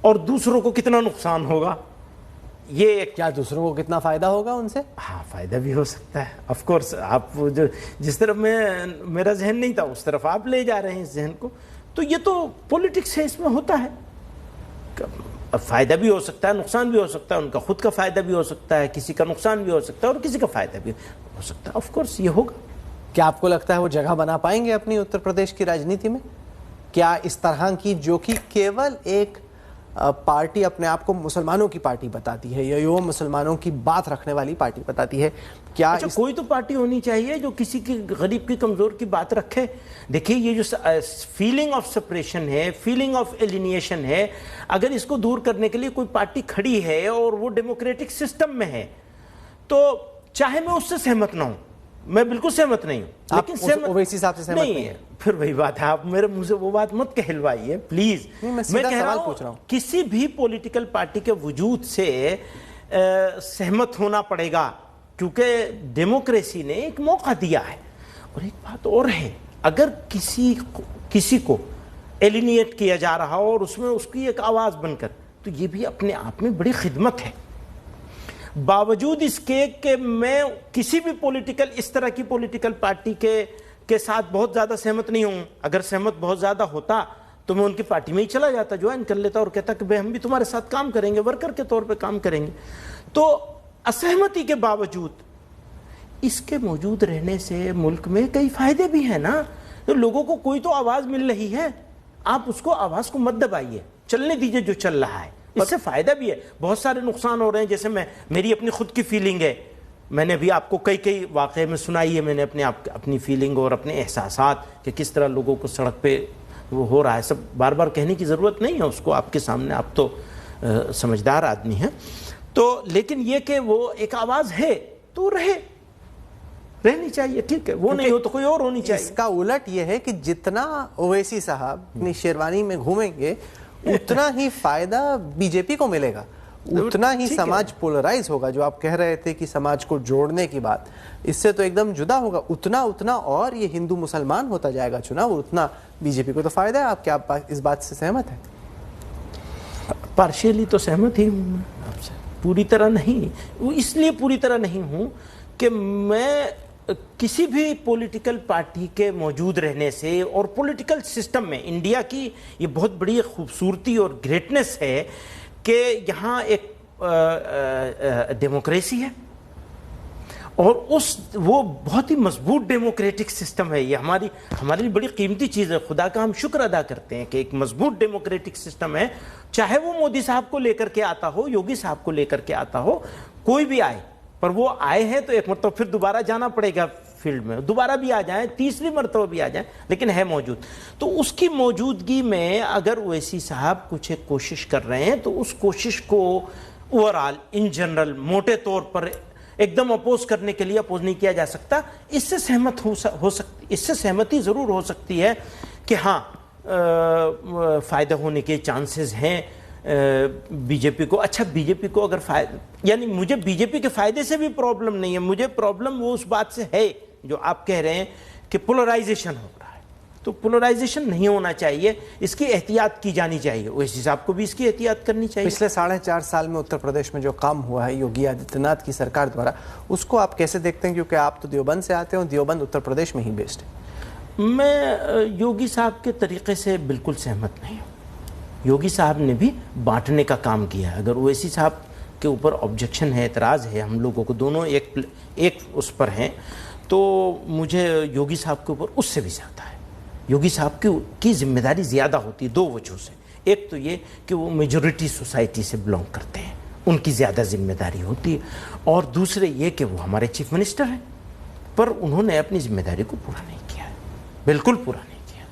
और दूसरों को कितना नुकसान होगा, ये क्या दूसरों को कितना फायदा होगा उनसे? हाँ, फायदा भी हो सकता है। ऑफ कोर्स, आप जो जिस तरफ मेरा जहन नहीं था उस तरफ आप ले जा रहे हैं इस जहन को, तो ये तो पॉलिटिक्स है, इसमें होता है। फायदा भी हो सकता है, नुकसान भी हो सकता है, उनका खुद का फायदा भी हो सकता है, किसी का नुकसान भी हो सकता है और किसी का फायदा भी हो सकता है। ऑफ कोर्स ये होगा। क्या आपको लगता है वो जगह बना पाएंगे अपनी उत्तर प्रदेश की राजनीति में? क्या इस तरह की, जो कि केवल एक पार्टी अपने आप को मुसलमानों की पार्टी बताती है या युवा मुसलमानों की बात रखने वाली पार्टी बताती है, क्या अच्छा, कोई तो पार्टी होनी चाहिए जो किसी की गरीब की कमजोर की बात रखे। देखिए, ये जो फीलिंग ऑफ सेपरेशन है, फीलिंग ऑफ एलिनिएशन है, अगर इसको दूर करने के लिए कोई पार्टी खड़ी है और वो डेमोक्रेटिक सिस्टम में है, तो चाहे मैं उससे सहमत ना हूं, मैं बिल्कुल सहमत नहीं हूं, लेकिन सहमत ओवैसी साहब से सहमत नहीं है, फिर वही बात है। आप मेरे मुंह से वो बात मत कहलवाइए प्लीज। मैं कह रहा हूं किसी भी पॉलिटिकल पार्टी के वजूद से सहमत होना पड़ेगा, क्योंकि डेमोक्रेसी ने एक मौका दिया है। और एक बात और है, अगर किसी को एलिनिएट किया जा रहा हो और उसमें उसकी एक आवाज बनकर, तो ये भी अपने आप में बड़ी खिदमत है। बावजूद इसके कि मैं किसी भी इस तरह की पॉलिटिकल पार्टी के साथ बहुत ज़्यादा सहमत नहीं हूं, अगर सहमत बहुत ज़्यादा होता तो मैं उनकी पार्टी में ही चला जाता, ज्वाइन कर लेता और कहता कि भाई हम भी तुम्हारे साथ काम करेंगे, वर्कर के तौर पे काम करेंगे। तो असहमति के बावजूद इसके मौजूद रहने से मुल्क में कई फायदे भी हैं ना। तो लोगों को कोई तो आवाज़ मिल रही है, आप उसको आवाज़ को मत दबाइए, चलने दीजिए जो चल रहा है, इससे फायदा भी है। बहुत सारे नुकसान हो रहे हैं, जैसे मेरी अपनी खुद की फीलिंग है, मैंने अभी आपको कई वाक़े में सुनाई है, मैंने अपनी फीलिंग और अपने एहसासात कि किस तरह लोगों को सड़क पे वो हो रहा है, सब बार बार कहने की ज़रूरत नहीं है उसको आपके सामने, आप तो समझदार आदमी हैं। तो लेकिन ये कि वो एक आवाज़ है तो रहनी चाहिए, ठीक है, वो नहीं हो तो कोई और होनी चाहिए। इसका उलट ये है कि जितना ओवैसी साहब अपनी शेरवानी में घूमेंगे उतना ही फायदा बीजेपी को मिलेगा, उतना ही समाज पोलराइज होगा। जो आप कह रहे थे कि समाज को जोड़ने की बात, इससे तो एकदम जुदा होगा उतना और ये हिंदू मुसलमान होता जाएगा चुनाव, उतना बीजेपी को तो फायदा है। आप क्या इस बात से सहमत हैं? पार्शियली तो सहमत ही हूँ आपसे, पूरी तरह नहीं। वो इसलिए पूरी तरह नहीं हूँ कि मैं किसी भी पॉलिटिकल पार्टी के मौजूद रहने से और पॉलिटिकल सिस्टम में, इंडिया की ये बहुत बड़ी खूबसूरती और ग्रेटनेस है कि यहाँ एक डेमोक्रेसी है और वो बहुत ही मजबूत डेमोक्रेटिक सिस्टम है। ये हमारी लिए बड़ी कीमती चीज़ है। खुदा का हम शुक्र अदा करते हैं कि एक मजबूत डेमोक्रेटिक सिस्टम है। चाहे वो मोदी साहब को लेकर के आता हो, योगी साहब को लेकर के आता हो, कोई भी आए, पर वो आए हैं तो एक मतलब फिर दोबारा जाना पड़ेगा फील्ड में, दोबारा भी आ जाए, तीसरी मरतबा भी आ जाए, लेकिन है मौजूद। तो उसकी मौजूदगी में अगर ओवैसी साहब कुछ एक कोशिश कर रहे हैं तो उस कोशिश को ओवरऑल इन जनरल मोटे तौर पर एकदम अपोज करने के लिए अपोज नहीं किया जा सकता। इससे सहमत हो सकती, इससे सहमति जरूर हो सकती है कि हाँ फायदा होने के चांसेस हैं बीजेपी को। अच्छा, बीजेपी को अगर फायदा, यानी मुझे बीजेपी के फायदे से भी प्रॉब्लम नहीं है, मुझे प्रॉब्लम वो उस बात से है जो आप कह रहे हैं कि पोलराइजेशन हो रहा है। तो पोलराइजेशन नहीं होना चाहिए, इसकी एहतियात की जानी चाहिए। उस हिसाब को भी इसकी एहतियात करनी चाहिए। पिछले 4.5 साल में उत्तर प्रदेश में जो काम हुआ है योगी आदित्यनाथ की सरकार द्वारा, उसको आप कैसे देखते हैं? क्योंकि आप तो देवबंद से आते हो, देवबंद उत्तर प्रदेश में ही बेस्ड है। मैं योगी साहब के तरीके से बिल्कुल सहमत नहीं हूँ। योगी साहब ने भी बांटने का काम किया है। अगर ओवैसी साहब के ऊपर ऑब्जेक्शन है, एतराज़ है, हम लोगों को दोनों एक उस पर हैं, तो मुझे योगी साहब के ऊपर उससे भी ज़्यादा है। योगी साहब की जिम्मेदारी ज़्यादा होती है 2 वजहों से। एक तो ये कि वो मेजॉरिटी सोसाइटी से बिलोंग करते हैं, उनकी ज़्यादा जिम्मेदारी होती है, और दूसरे ये कि वो हमारे चीफ मिनिस्टर हैं, पर उन्होंने अपनी जिम्मेदारी को पूरा नहीं किया है, बिल्कुल पूरा नहीं किया।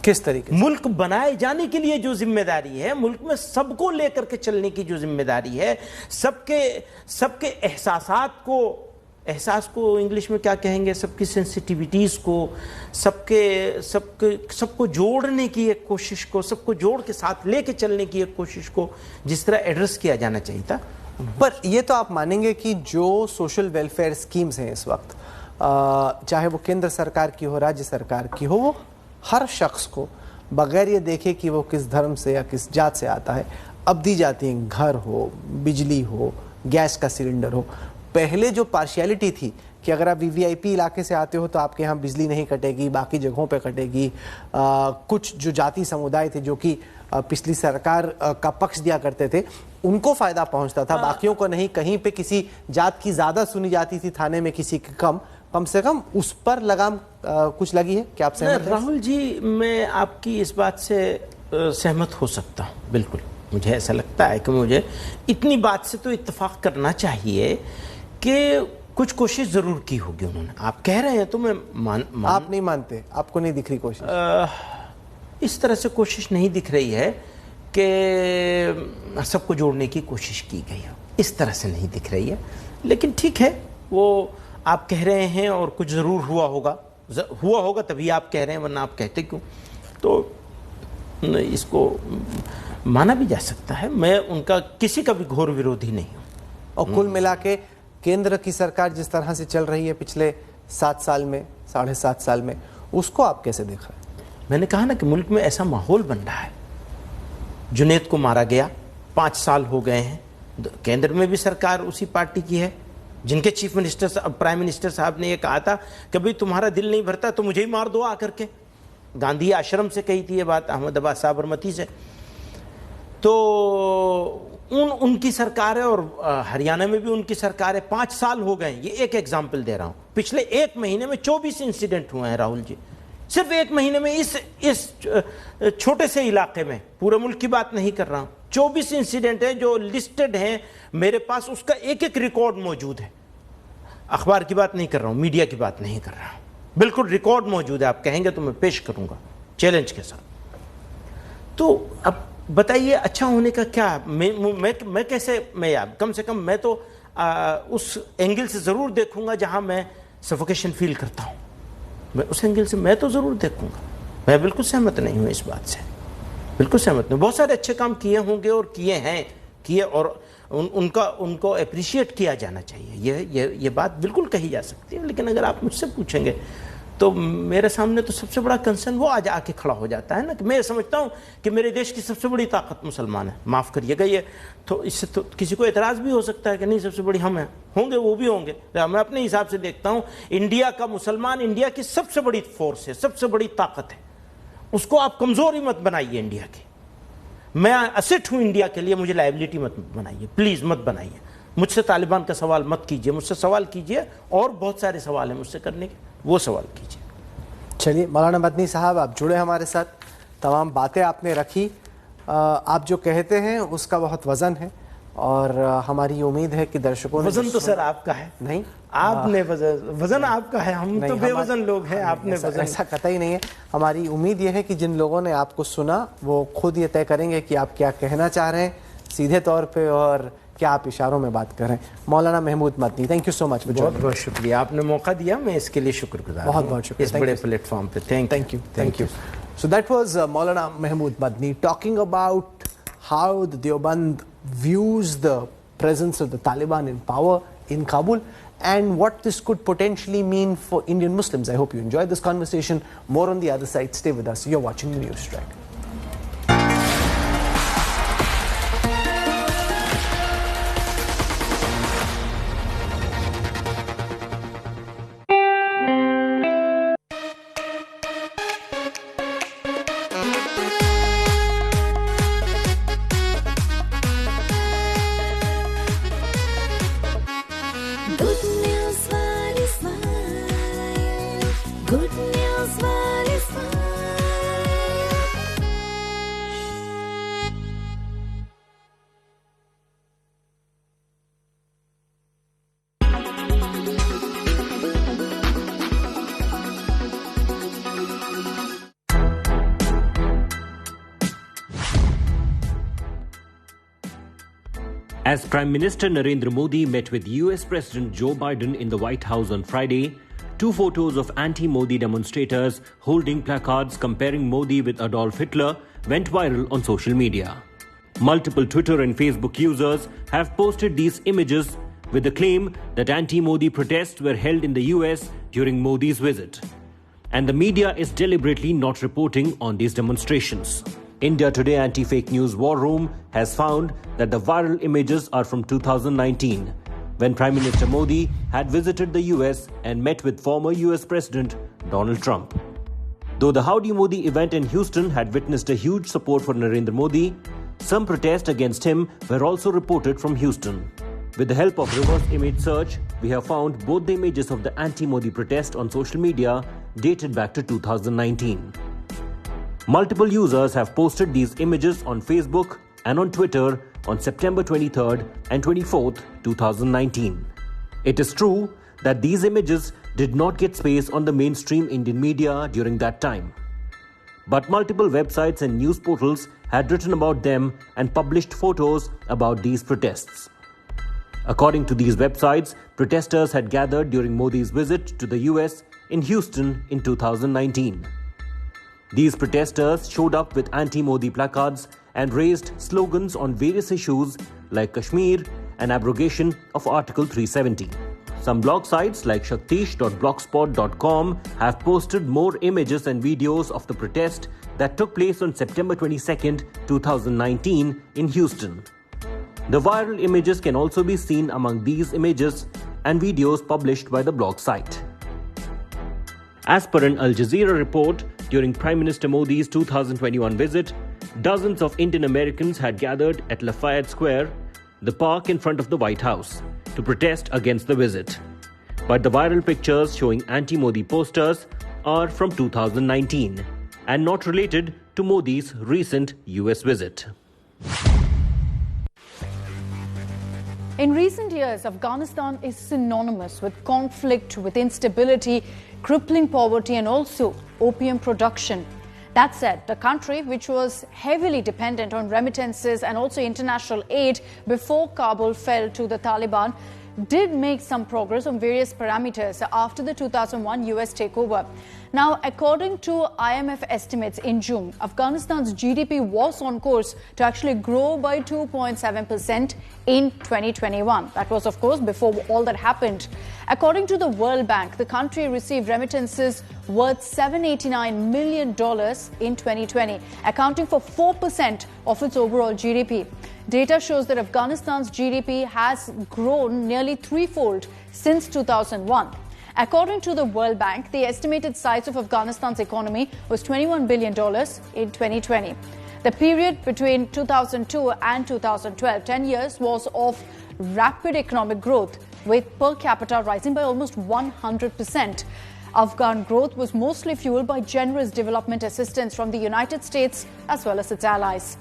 किस तरीके से? मुल्क बनाए जाने के लिए जो जिम्मेदारी है, मुल्क में सबको लेकर के चलने की जो जिम्मेदारी है, सबके एहसास को इंग्लिश में क्या कहेंगे, सबकी सेंसिटिविटीज़ को, सबको जोड़ने की एक कोशिश को, सबको जोड़ के साथ लेके चलने की एक कोशिश को जिस तरह एड्रेस किया जाना चाहिए था। पर ये तो आप मानेंगे कि जो सोशल वेलफेयर स्कीम्स हैं इस वक्त, चाहे वो केंद्र सरकार की हो, राज्य सरकार की हो, वो हर शख्स को बगैर ये देखे कि वो किस धर्म से या किस जात से आता है अब दी जाती हैं। घर हो, बिजली हो, गैस का सिलेंडर हो। पहले जो पार्शियलिटी थी कि अगर आप वीवीआईपी इलाके से आते हो तो आपके यहाँ बिजली नहीं कटेगी, बाकी जगहों पे कटेगी। कुछ जो जाति समुदाय थे जो कि पिछली सरकार का पक्ष दिया करते थे, उनको फायदा पहुंचता था, बाकियों को नहीं। कहीं पे किसी जात की ज़्यादा सुनी जाती थी थाने में, किसी की कम से कम उस पर लगाम कुछ लगी है? क्या आप सहमत हैं? राहुल जी, मैं आपकी इस बात से सहमत हो सकता हूँ, बिल्कुल। मुझे ऐसा लगता है कि मुझे इतनी बात से तो इत्तेफाक करना चाहिए कि कुछ कोशिश जरूर की होगी उन्होंने। आप कह रहे हैं तो मैं आप नहीं मानते? आपको नहीं दिख रही कोशिश? इस तरह से कोशिश नहीं दिख रही है कि सबको जोड़ने की कोशिश की गई है, इस तरह से नहीं दिख रही है। लेकिन ठीक है, वो आप कह रहे हैं और कुछ ज़रूर हुआ होगा तभी आप कह रहे हैं, वरना आप कहते क्यों? तो इसको माना भी जा सकता है। मैं उनका किसी का भी घोर विरोधी नहीं हूँ। और कुल मिला के केंद्र की सरकार जिस तरह से चल रही है पिछले 7 साल में, 7.5 साल में, उसको आप कैसे देख रहे हैं? मैंने कहा ना कि मुल्क में ऐसा माहौल बन रहा है। जुनैद को मारा गया, 5 साल हो गए हैं। केंद्र में भी सरकार उसी पार्टी की है, जिनके चीफ मिनिस्टर, प्राइम मिनिस्टर साहब ने ये कहा था कि भाई तुम्हारा दिल नहीं भरता तो मुझे ही मार दो आकर के। गांधी आश्रम से कही थी ये बात, अहमदाबाद साबरमती से। तो उनकी सरकार है, और हरियाणा में भी उनकी सरकार है। 5 साल हो गए। ये एक एग्जाम्पल दे रहा हूँ। पिछले 1 महीने में 24 इंसिडेंट हुए हैं राहुल जी, सिर्फ 1 महीने में। इस छोटे से इलाके में, पूरे मुल्क की बात नहीं कर रहा हूँ, 24 इंसिडेंट है जो लिस्टेड हैं मेरे पास। उसका एक रिकॉर्ड मौजूद है। अखबार की बात नहीं कर रहा हूँ, मीडिया की बात नहीं कर रहा हूँ, बिल्कुल रिकॉर्ड मौजूद है। आप कहेंगे तो मैं पेश करूंगा चैलेंज के साथ। तो अब बताइए, अच्छा होने का क्या? मैं कैसे, कम से कम मैं तो उस एंगल से ज़रूर देखूंगा जहां मैं सफोकेशन फील करता हूं। मैं उस एंगल से मैं तो ज़रूर देखूंगा। मैं बिल्कुल सहमत नहीं हूं इस बात से, बिल्कुल सहमत नहीं। बहुत सारे अच्छे काम किए होंगे और किए और उनको अप्रिशिएट किया जाना चाहिए। ये बात बिल्कुल कही जा सकती है। लेकिन अगर आप मुझसे पूछेंगे तो मेरे सामने तो सबसे बड़ा कंसर्न वो आज आके खड़ा हो जाता है ना, कि मैं समझता हूँ कि मेरे देश की सबसे बड़ी ताकत मुसलमान है। माफ़ करिएगा, ये तो इससे तो किसी को एतराज़ भी हो सकता है कि नहीं, सबसे बड़ी हम हैं, होंगे वो भी होंगे। मैं अपने हिसाब से देखता हूँ, इंडिया का मुसलमान इंडिया की सबसे बड़ी फोर्स है, सबसे बड़ी ताकत है। उसको आप कमज़ोरी मत बनाइए इंडिया की। मैं असेट हूँ इंडिया के लिए, मुझे लायबिलिटी मत बनाइए, प्लीज़ मत बनाइए। मुझसे तालिबान का सवाल मत कीजिए, मुझसे सवाल कीजिए, और बहुत सारे सवाल हैं मुझसे करने के, वो सवाल कीजिए। चलिए मौलाना मदनी साहब, आप जुड़े हमारे साथ, तमाम बातें आपने रखी। आप जो कहते हैं उसका बहुत वजन है, और हमारी उम्मीद है कि दर्शकों ने वजन तो सर आपका है, नहीं आपने वजन आपका है, हम तो बेवजन लोग हैं, आपने वजन। ऐसा कतई नहीं है। हमारी उम्मीद यह है कि जिन लोगों ने आपको सुना वो खुद ये तय करेंगे कि आप क्या कहना चाह रहे हैं सीधे तौर पे, और क्या आप इशारों में बात कर रहे हैं। Maulana Mahmood Madani, thank you so much. बहुत बहुत शुक्रिया, आपने मौका दिया, मैं इसके लिए शुक्रगुजार। बहुत बहुत शुक्रिया इस बड़े प्लेटफॉर्म पे। Thank you. So that was Maulana Mahmood Madni talking about how the Deoband views the presence of the Taliban in power in Kabul and what this could potentially mean for Indian Muslims. I hope you enjoyed this conversation. More on the other side. Stay with us. You're watching the News Track. As Prime Minister Narendra Modi met with US President Joe Biden in the White House on Friday, two photos of anti-Modi demonstrators holding placards comparing Modi with Adolf Hitler went viral on social media. Multiple Twitter and Facebook users have posted these images with the claim that anti-Modi protests were held in the US during Modi's visit. And the media is deliberately not reporting on these demonstrations. India Today Anti-Fake News War Room has found that the viral images are from 2019, when Prime Minister Modi had visited the US and met with former US President Donald Trump. Though the Howdy Modi event in Houston had witnessed a huge support for Narendra Modi, some protests against him were also reported from Houston. With the help of reverse image search, we have found both the images of the anti-Modi protest on social media dated back to 2019. Multiple users have posted these images on Facebook and on Twitter on September 23rd and 24th, 2019. It is true that these images did not get space on the mainstream Indian media during that time. But multiple websites and news portals had written about them and published photos about these protests. According to these websites, protesters had gathered during Modi's visit to the US in Houston in 2019. These protesters showed up with anti-Modi placards and raised slogans on various issues like Kashmir and abrogation of Article 370. Some blog sites like shaktish.blogspot.com have posted more images and videos of the protest that took place on September 22, 2019 in Houston. The viral images can also be seen among these images and videos published by the blog site. As per an Al Jazeera report, during Prime Minister Modi's 2021 visit, dozens of Indian Americans had gathered at Lafayette Square, the park in front of the White House, to protest against the visit. But the viral pictures showing anti-Modi posters are from 2019 and not related to Modi's recent US visit. In recent years, Afghanistan is synonymous with conflict, with instability, crippling poverty and also opium production. That said, the country, which was heavily dependent on remittances and also international aid before Kabul fell to the Taliban, did make some progress on various parameters after the 2001 US takeover. Now, according to IMF estimates in June, Afghanistan's GDP was on course to actually grow by 2.7% in 2021. That was, of course, before all that happened. According to the World Bank, the country received remittances worth $789 million in 2020, accounting for 4% of its overall GDP. Data shows that Afghanistan's GDP has grown nearly threefold since 2001. According to the World Bank, the estimated size of Afghanistan's economy was $21 billion in 2020. The period between 2002 and 2012, 10 years, was of rapid economic growth, with per capita rising by almost 100%. Afghan growth was mostly fueled by generous development assistance from the United States as well as its allies.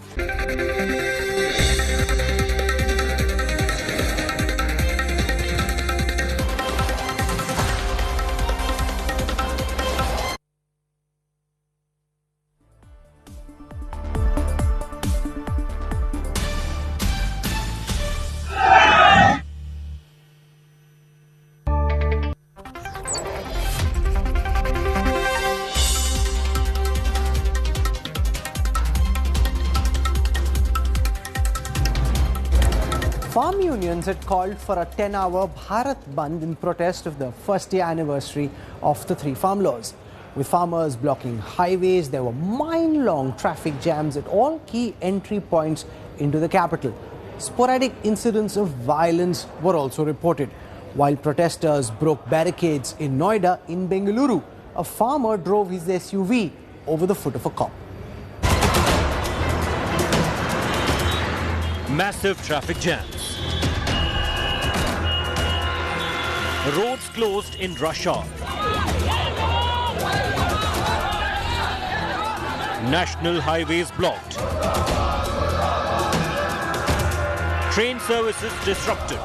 Farm unions had called for a 10-hour Bharat Bandh in protest of the first-year anniversary of the 3 farm laws. With farmers blocking highways, there were mile-long traffic jams at all key entry points into the capital. Sporadic incidents of violence were also reported. While protesters broke barricades in Noida, in Bengaluru, a farmer drove his SUV over the foot of a cop. Massive traffic jams. Roads closed in rush hour. National highways blocked. Train services disrupted.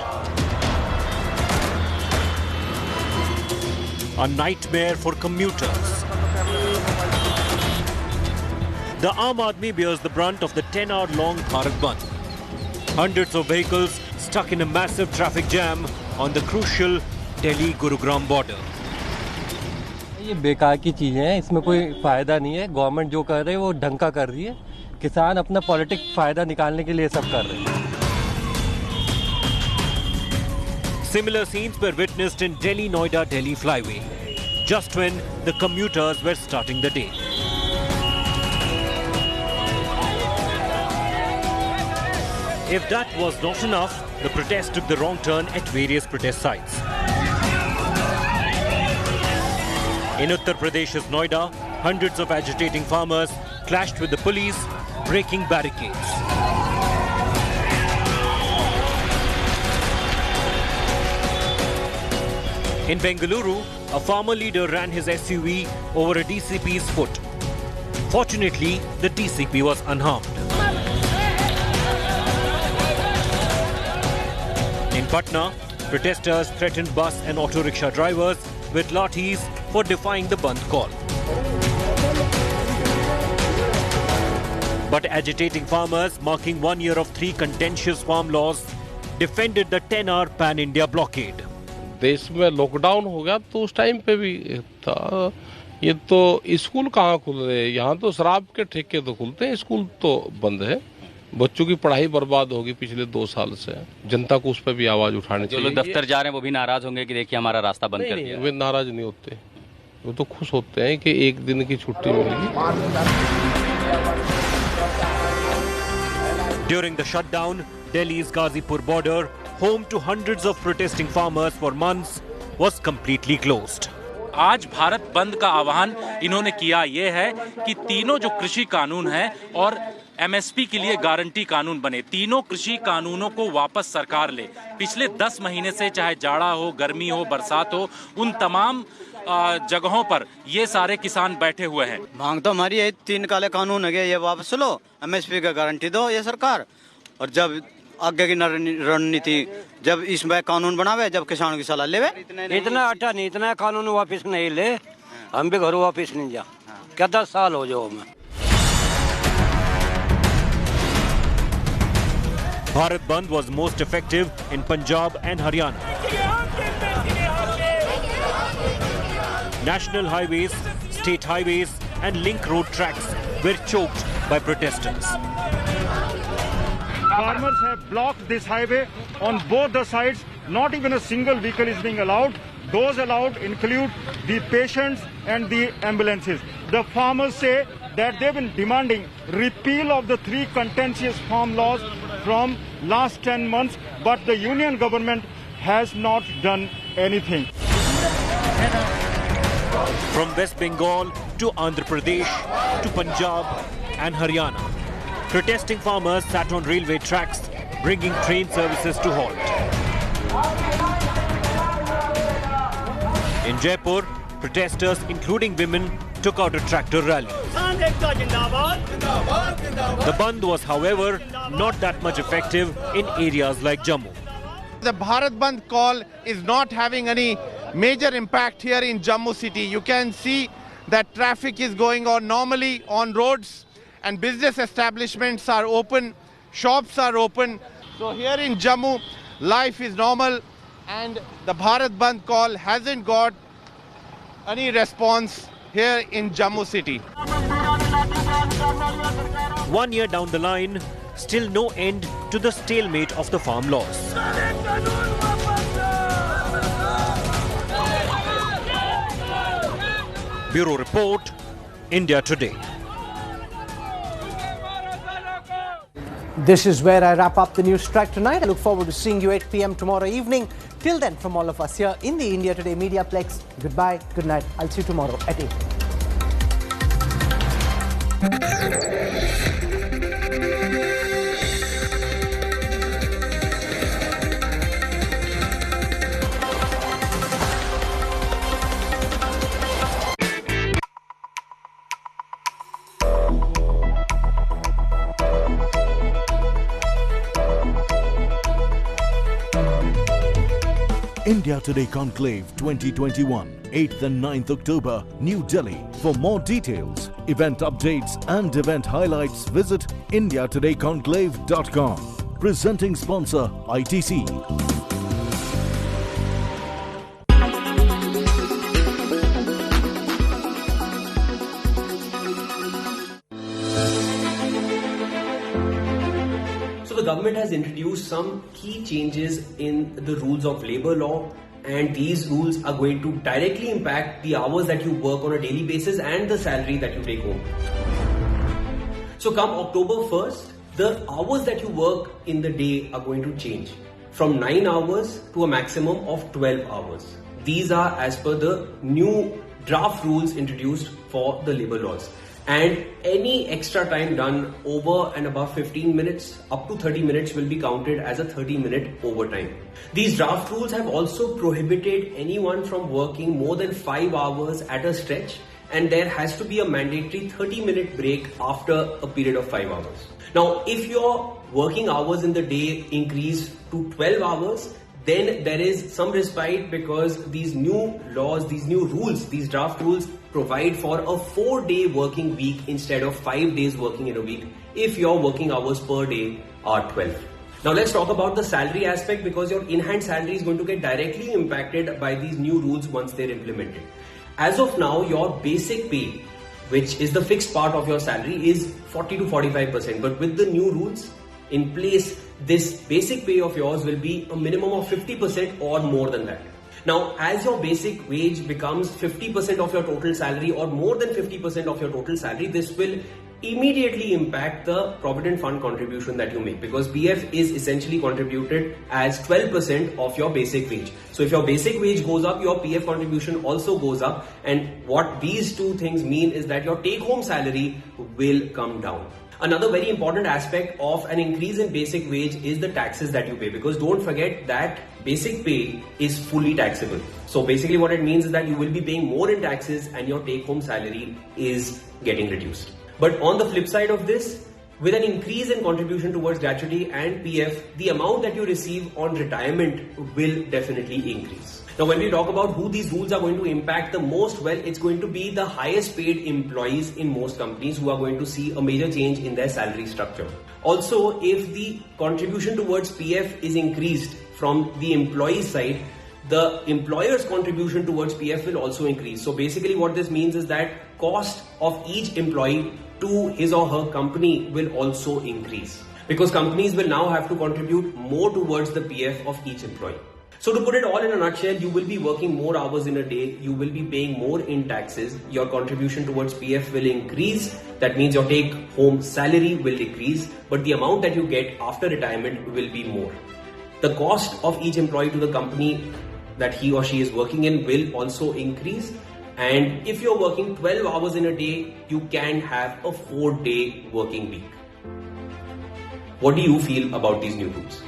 A nightmare for commuters. The Aam Aadmi bears the brunt of the 10-hour-long Bharat Bandh. Hundreds of vehicles stuck in a massive traffic jam on the crucial Delhi-Gurugram border. ये बेकार की चीजें हैं, इसमें कोई फायदा नहीं है। गवर्नमेंट जो कर रही है वो ढंग का कर रही है। किसान अपना पॉलिटिक फायदा निकालने के लिए सब कर रहे हैं। Similar scenes were witnessed in Delhi-Noida-Delhi flyway, just when the commuters were starting the day. If that was not enough, the protest took the wrong turn at various protest sites. In Uttar Pradesh's Noida, hundreds of agitating farmers clashed with the police, breaking barricades. In Bengaluru, a farmer leader ran his SUV over a DCP's foot. Fortunately, the DCP was unharmed. In Patna, protesters threatened bus and auto rickshaw drivers with lathis for defying the Bandh call. But agitating farmers, marking 1 year of 3 contentious farm laws, defended the 10-hour pan-India blockade. देश में lockdown हो गया तो उस time पे भी था। ये तो स्कूल कहाँ खुल रहे हैं, यहाँ तो शराब के ठेके तो खुलते हैं, स्कूल तो बंद है। बच्चों की पढ़ाई बर्बाद होगी पिछले 2 साल से। जनता को उस पर भी आवाज उठानी चाहिए। जो लोग दफ्तर जा रहे हैं वो भी नाराज होंगे कि देखिए हमारा रास्ता बंद कर दिया। वे नाराज नहीं होते, वो तो खुश होते हैं कि एक दिन की छुट्टी मिलेगी। During the shutdown, Delhi's Ghazipur border, home to hundreds of protesting farmers for months, was completely closed. आज भारत बंद का आह्वान इन्होंने किया ये है कि तीनों जो कृषि कानून हैं और एमएसपी के लिए गारंटी कानून बने, तीनों कृषि कानूनों को वापस सरकार ले। पिछले 10 महीने से चाहे जाड़ा हो, गर्मी हो, बरसात हो, उन तमाम जगहों पर ये सारे किसान बैठे हुए हैं। मांग तो हमारी है 3 काले कानून है, ये वापस लो, एमएसपी का गारंटी दो ये सरकार, और जब आगे की रणनीति जब इसमें कानून बनावे, जब किसानों की सलाह लेवे। इतना अच्छा नहीं, इतना कानून वापस नहीं ले, हम भी घर वापस नहीं जा। क्या 10 साल हो जाओ हमें। Bharat Bandh was most effective in Punjab and Haryana. National highways, state highways and link road tracks were choked by protesters. Farmers have blocked this highway on both the sides. Not even a single vehicle is being allowed. Those allowed include the patients and the ambulances. The farmers say that they've been demanding repeal of the 3 contentious farm laws from last 10 months, but the union government has not done anything. From West Bengal to Andhra Pradesh to Punjab and Haryana, protesting farmers sat on railway tracks, bringing train services to halt. In Jaipur, protesters, including women, took out a tractor rally. The Bandh was, however, not that much effective in areas like Jammu. The Bharat Bandh call is not having any major impact here in Jammu city. You can see that traffic is going on normally on roads and business establishments are open, shops are open. So here in Jammu, life is normal and the Bharat Bandh call hasn't got any response here in Jammu city. 1 year down the line, still no end to the stalemate of the farm laws. Bureau Report, India Today. This is where I wrap up the news track tonight. I look forward to seeing you 8 p.m. tomorrow evening. Till then, from all of us here in the India Today Mediaplex, goodbye, good night. I'll see you tomorrow at 8. India Today Conclave 2021, 8th and 9th October, New Delhi. For more details, event updates and event highlights, visit indiatodayconclave.com. Presenting sponsor, ITC. The government has introduced some key changes in the rules of labor law, and these rules are going to directly impact the hours that you work on a daily basis and the salary that you take home. So come October 1st, the hours that you work in the day are going to change from 9 hours to a maximum of 12 hours. These are as per the new draft rules introduced for the labor laws. And any extra time done over and above 15 minutes up to 30 minutes will be counted as a 30-minute overtime. These draft rules have also prohibited anyone from working more than 5 hours at a stretch, and there has to be a mandatory 30-minute break after a period of 5 hours. Now, if your working hours in the day increase to 12 hours, then there is some respite because these new laws, these new rules, these draft rules provide for a 4-day working week instead of 5 days working in a week if your working hours per day are 12. Now let's talk about the salary aspect, because your in-hand salary is going to get directly impacted by these new rules once they're implemented. As of now, your basic pay, which is the fixed part of your salary, is 40 to 45%. But with the new rules in place, this basic pay of yours will be a minimum of 50% or more than that. Now, as your basic wage becomes 50% of your total salary or more than 50% of your total salary, this will immediately impact the Provident Fund contribution that you make, because PF is essentially contributed as 12% of your basic wage. So if your basic wage goes up, your PF contribution also goes up, and what these two things mean is that your take-home salary will come down. Another very important aspect of an increase in basic wage is the taxes that you pay, because don't forget that basic pay is fully taxable. So basically what it means is that you will be paying more in taxes and your take-home salary is getting reduced. But on the flip side of this, with an increase in contribution towards gratuity and PF, the amount that you receive on retirement will definitely increase. Now, when we talk about who these rules are going to impact the most, well, it's going to be the highest paid employees in most companies who are going to see a major change in their salary structure. Also, if the contribution towards PF is increased from the employee side, the employer's contribution towards PF will also increase. So basically what this means is that cost of each employee to his or her company will also increase, because companies will now have to contribute more towards the PF of each employee. So to put it all in a nutshell, you will be working more hours in a day, you will be paying more in taxes, your contribution towards PF will increase, that means your take-home salary will decrease, but the amount that you get after retirement will be more. The cost of each employee to the company that he or she is working in will also increase, and if you're working 12 hours in a day, you can have a 4-day working week. What do you feel about these new rules?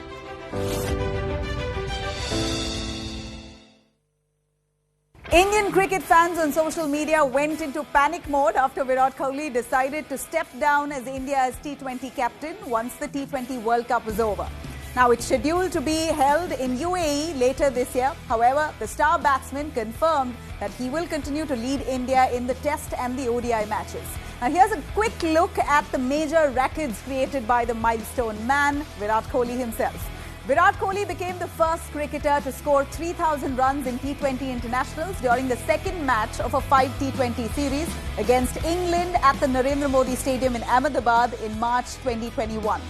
Indian cricket fans on social media went into panic mode after Virat Kohli decided to step down as India's T20 captain once the T20 World Cup was over. Now, it's scheduled to be held in UAE later this year. However, the star batsman confirmed that he will continue to lead India in the Test and the ODI matches. Now, here's a quick look at the major records created by the milestone man, Virat Kohli himself. Virat Kohli became the first cricketer to score 3,000 runs in T20 internationals during the second match of a 5 T20 series against England at the Narendra Modi Stadium in Ahmedabad in March 2021.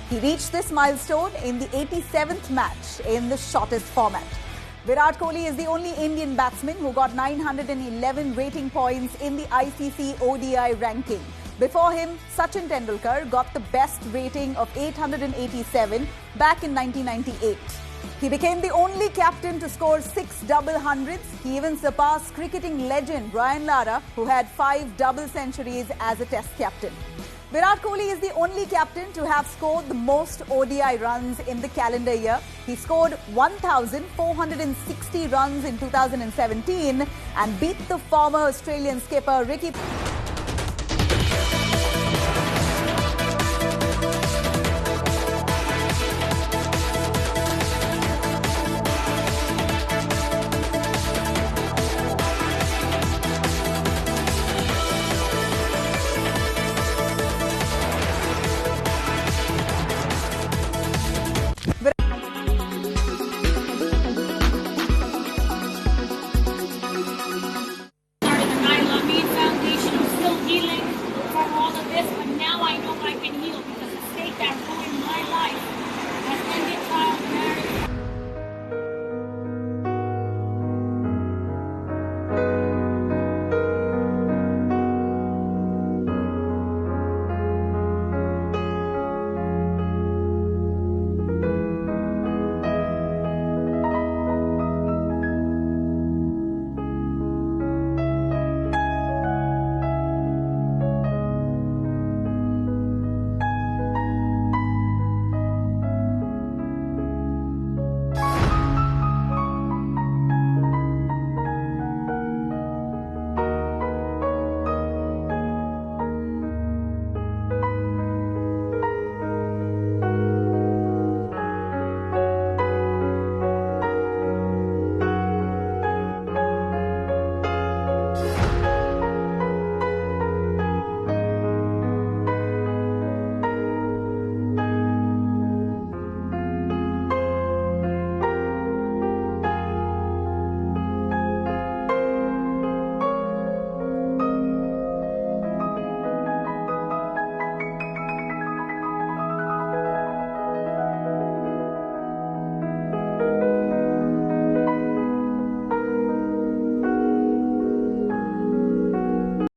He reached this milestone in the 87th match in the shortest format. Virat Kohli is the only Indian batsman who got 911 rating points in the ICC ODI ranking. Before him, Sachin Tendulkar got the best rating of 887 back in 1998. He became the only captain to score 6 double hundreds. He even surpassed cricketing legend Brian Lara, who had 5 double centuries as a Test captain. Virat Kohli is the only captain to have scored the most ODI runs in the calendar year. He scored 1,460 runs in 2017 and beat the former Australian skipper Ricky